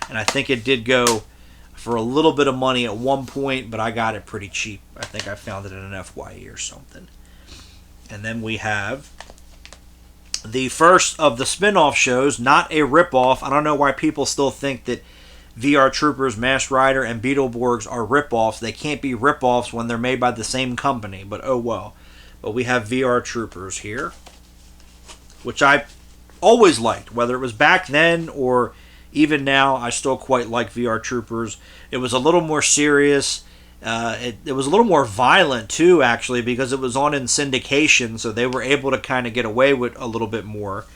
And I think it did go for a little bit of money at one point, but I got it pretty cheap. I think I found it in an FYE or something. And then we have the first of the spin-off shows, not a rip-off. I don't know why people still think that VR Troopers, Masked Rider, and Beetleborgs are rip-offs. They can't be rip-offs when they're made by the same company, but oh well. But we have VR Troopers here, which I always liked, whether it was back then or even now. I still quite like VR Troopers. It was a little more serious. It was a little more violent too, actually, because it was on in syndication, so they were able to kind of get away with a little bit more.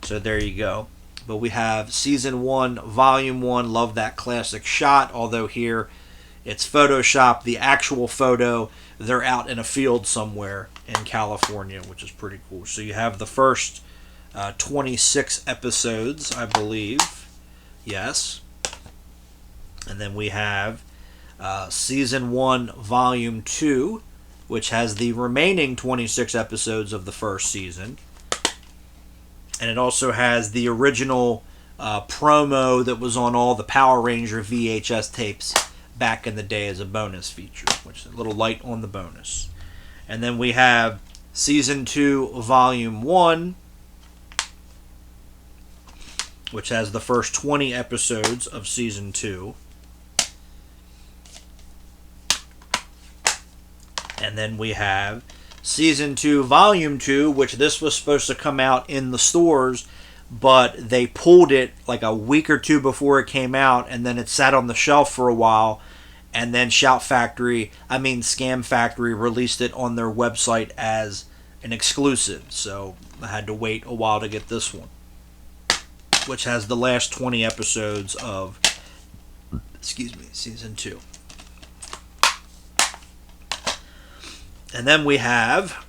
So there you go. But we have Season 1, Volume 1. Love that classic shot, although here it's Photoshopped. The actual photo, they're out in a field somewhere in California, which is pretty cool. So you have the first 26 episodes, I believe. Yes. And then we have Season 1, Volume 2, which has the remaining 26 episodes of the first season. And it also has the original promo that was on all the Power Ranger VHS tapes back in the day as a bonus feature, which is a little light on the bonus. And then we have Season 2, Volume 1, which has the first 20 episodes of Season 2. And then we have Season 2, Volume 2, which this was supposed to come out in the stores, but they pulled it like a week or two before it came out, and then it sat on the shelf for a while, and then Scam Factory released it on their website as an exclusive, so I had to wait a while to get this one, which has the last 20 episodes of, Season 2. And then we have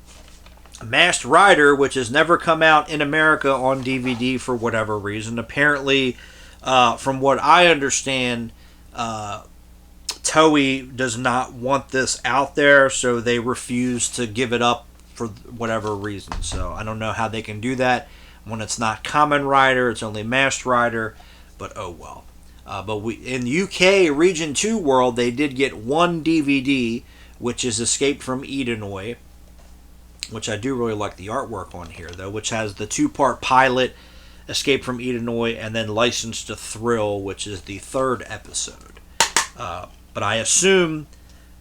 Masked Rider, which has never come out in America on DVD for whatever reason. Apparently, From what I understand, Toei does not want this out there, so they refuse to give it up for whatever reason. So I don't know how they can do that when it's not Kamen Rider, it's only Masked Rider, but oh well. But we in UK Region 2 world, they did get one DVD, which is Escape from Edenoi, which I do really like the artwork on here, though, which has the two-part pilot, Escape from Edenoi, and then License to Thrill, which is the third episode. But I assume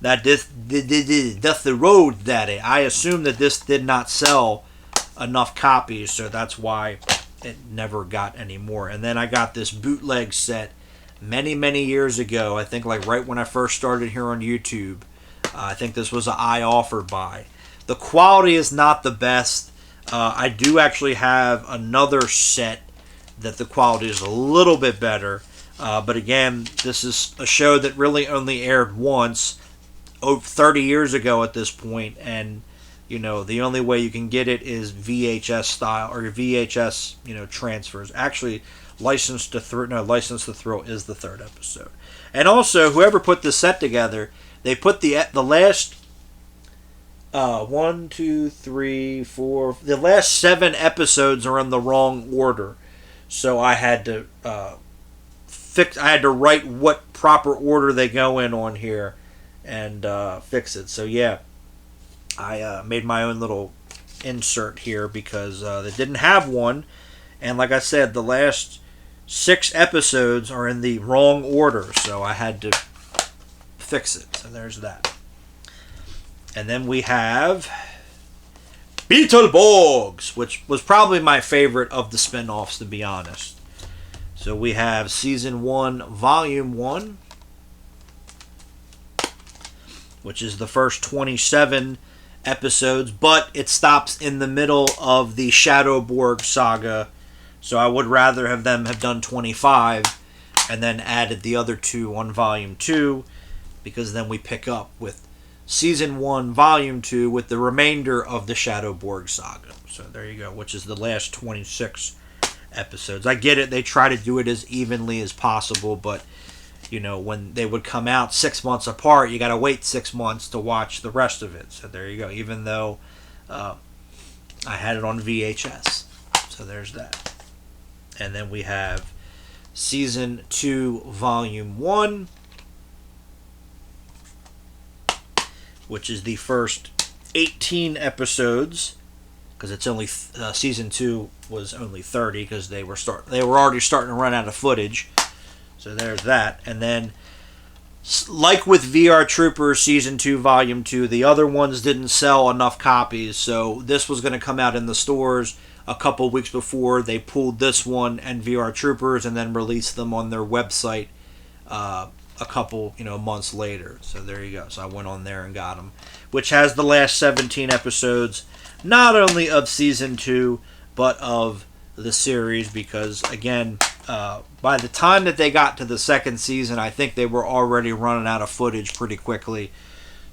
that that's the road daddy. I assume that this did not sell enough copies, so that's why it never got any more. And then I got this bootleg set many years ago. I think like right when I first started here on YouTube. I think this was an I offered buy. The quality is not the best. I do actually have another set that the quality is a little bit better. But again, this is a show that really only aired once, 30 years ago at this point, and you know the only way you can get it is VHS style or VHS, transfers. Actually, License to Thrill is the third episode. And also, whoever put this set together, they put the last 1, 2, 3, 4. The last 7 episodes are in the wrong order, so I had to I had to write what proper order they go in on here and fix it. So yeah, I made my own little insert here because they didn't have one, and like I said, the last 6 episodes are in the wrong order, so I had to fix it. So there's that. And then we have Beetleborgs, which was probably my favorite of the spin-offs, to be honest. So we have Season 1, Volume 1, which is the first 27 episodes, but it stops in the middle of the Shadowborg saga, so I would rather have them have done 25 and then added the other 2 on Volume 2, because then we pick up with Season 1, Volume 2 with the remainder of the Shadowborg saga. So there you go, which is the last 26 episodes. I get it, they try to do it as evenly as possible, but when they would come out 6 months apart, you got to wait 6 months to watch the rest of it. So there you go, even though I had it on VHS. So there's that. And then we have Season 2, Volume 1, which is the first 18 episodes, because it's only Season 2 was only 30 because they were already starting to run out of footage. So there's that. And then, like with VR Troopers Season 2, Volume 2, the other ones didn't sell enough copies, so this was going to come out in the stores a couple weeks before they pulled this one and VR Troopers, and then released them on their website a couple months later. So there you go. So I went on there and got them, which has the last 17 episodes, not only of Season 2, but of the series, because again, by the time that they got to the second season, I think they were already running out of footage pretty quickly.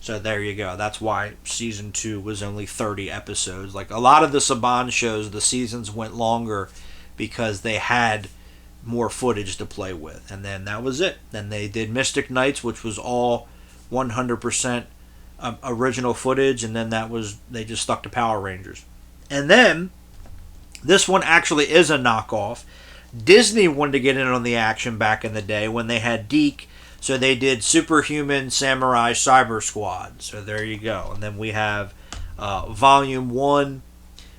So there you go. That's why Season 2 was only 30 episodes. Like a lot of the Saban shows, the seasons went longer because they had more footage to play with. And then that was it. Then they did Mystic Knights, which was all 100% original footage, and then they just stuck to Power Rangers. And then this one actually is a knockoff. Disney wanted to get in on the action back in the day when they had Deke, so they did Superhuman Samurai Cyber Squad. So there you go. And then we have Volume 1,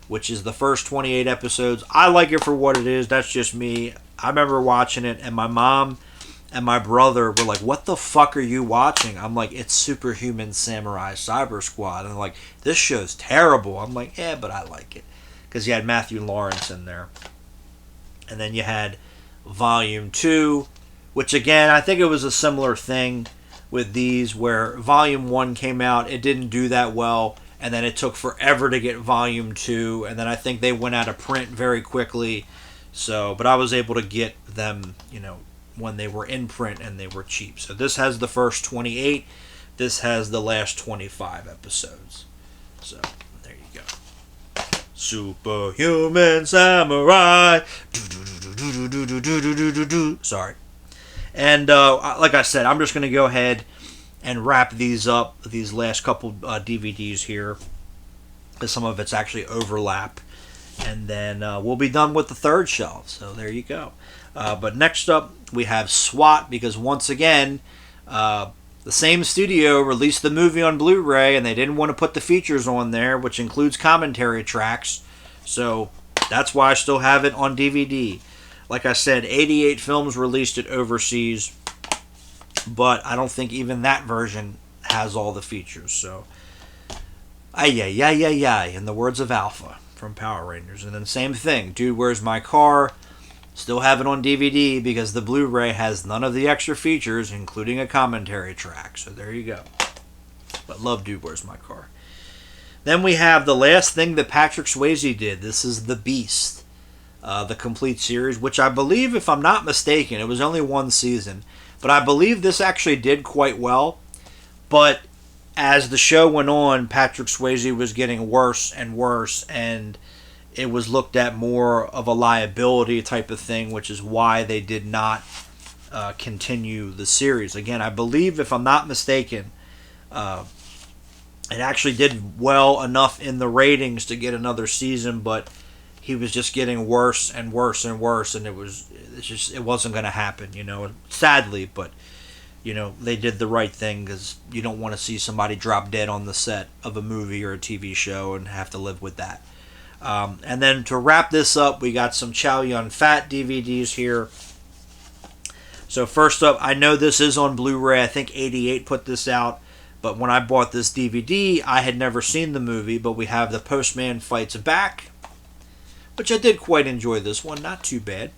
which is the first 28 episodes. I like it for what it is. That's just me. I remember watching it, and my mom and my brother were like, "What the fuck are you watching?" I'm like, "It's Superhuman Samurai Cyber Squad." And they're like, "This show's terrible." I'm like, "Yeah, but I like it." Because you had Matthew Lawrence in there. And then you had Volume 2, which again, I think it was a similar thing with these, where Volume 1 came out, it didn't do that well, and then it took forever to get Volume 2, and then I think they went out of print very quickly. So, but I was able to get them, when they were in print and they were cheap. So this has the first 28, this has the last 25 episodes. So, there you go. Superhuman Samurai. Sorry. And like I said, I'm just going to go ahead and wrap these up, these last couple DVDs here, because some of it's actually overlap. And then we'll be done with the third shelf. So there you go. But next up, we have SWAT, because once again, the same studio released the movie on Blu-ray, and they didn't want to put the features on there, which includes commentary tracks. So that's why I still have it on DVD. Like I said, 88 films released it overseas, but I don't think even that version has all the features. So, in the words of Alpha from Power Rangers. And then same thing, Dude, Where's My Car? Still have it on DVD because the Blu-ray has none of the extra features, including a commentary track. So there you go. But love Dude, Where's My Car? Then we have the last thing that Patrick Swayze did. This is The Beast. The complete series, which I believe, if I'm not mistaken, it was only one season, but I believe this actually did quite well. But as the show went on, Patrick Swayze was getting worse and worse, and it was looked at more of a liability type of thing, which is why they did not continue the series. Again, I believe, if I'm not mistaken, it actually did well enough in the ratings to get another season, but he was just getting worse and worse and worse, and it wasn't going to happen, sadly. But they did the right thing, because you don't want to see somebody drop dead on the set of a movie or a TV show and have to live with that. And then to wrap this up, we got some Chow Yun-Fat DVDs here. So first up, I know this is on Blu-ray. I think 88 put this out, but when I bought this DVD, I had never seen the movie, but we have The Postman Fights Back, which I did quite enjoy this one. Not too bad.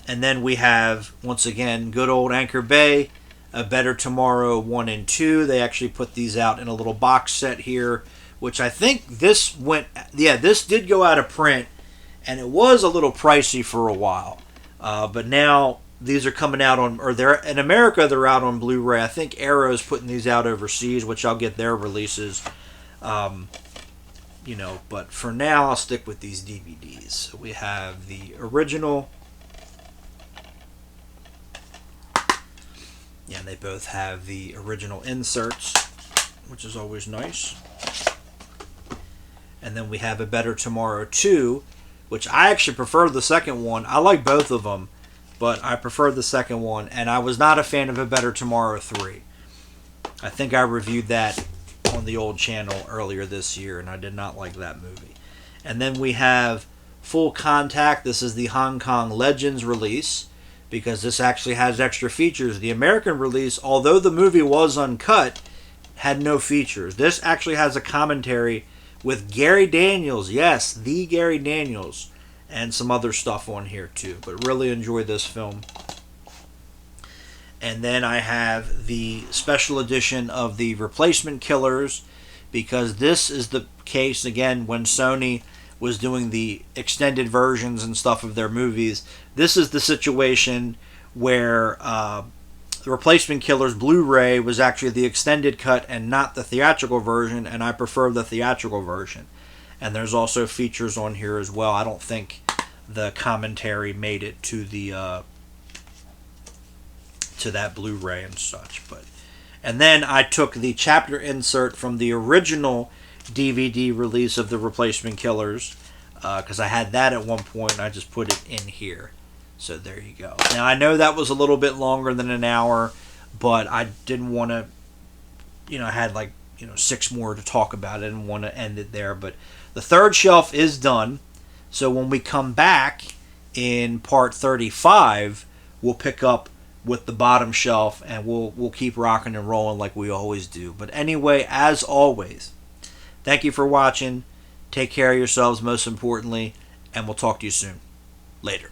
And then we have, once again, good old Anchor Bay, A Better Tomorrow 1 and 2. They actually put these out in a little box set here, which I think this did go out of print, and it was a little pricey for a while. But now these are coming out they're in America, they're out on Blu-ray. I think Arrow's putting these out overseas, which I'll get their releases. But for now, I'll stick with these DVDs. So we have the original. Yeah, they both have the original inserts, which is always nice. And then we have A Better Tomorrow 2, which I actually prefer the second one. I like both of them, but I prefer the second one. And I was not a fan of A Better Tomorrow 3. I think I reviewed that on the old channel earlier this year, and I did not like that movie. And then we have Full Contact. This is the Hong Kong Legends release, because this actually has extra features. The American release, although the movie was uncut, had no features. This actually has a commentary with Gary Daniels. Yes, the Gary Daniels, and some other stuff on here too. But really enjoy this film. And then I have the special edition of The Replacement Killers, because this is the case, again, when Sony was doing the extended versions and stuff of their movies. This is the situation where The Replacement Killers Blu-ray was actually the extended cut and not the theatrical version, and I prefer the theatrical version. And there's also features on here as well. I don't think the commentary made it to the to that Blu-ray and such. And then I took the chapter insert from the original DVD release of The Replacement Killers, because I had that at one point, and I just put it in here. So there you go. Now I know that was a little bit longer than an hour, but I didn't want to, I had 6 more to talk about it and want to end it there. But the third shelf is done. So when we come back in part 35, we'll pick up with the bottom shelf, and we'll keep rocking and rolling like we always do. But anyway, as always, thank you for watching. Take care of yourselves, most importantly, and we'll talk to you soon. Later.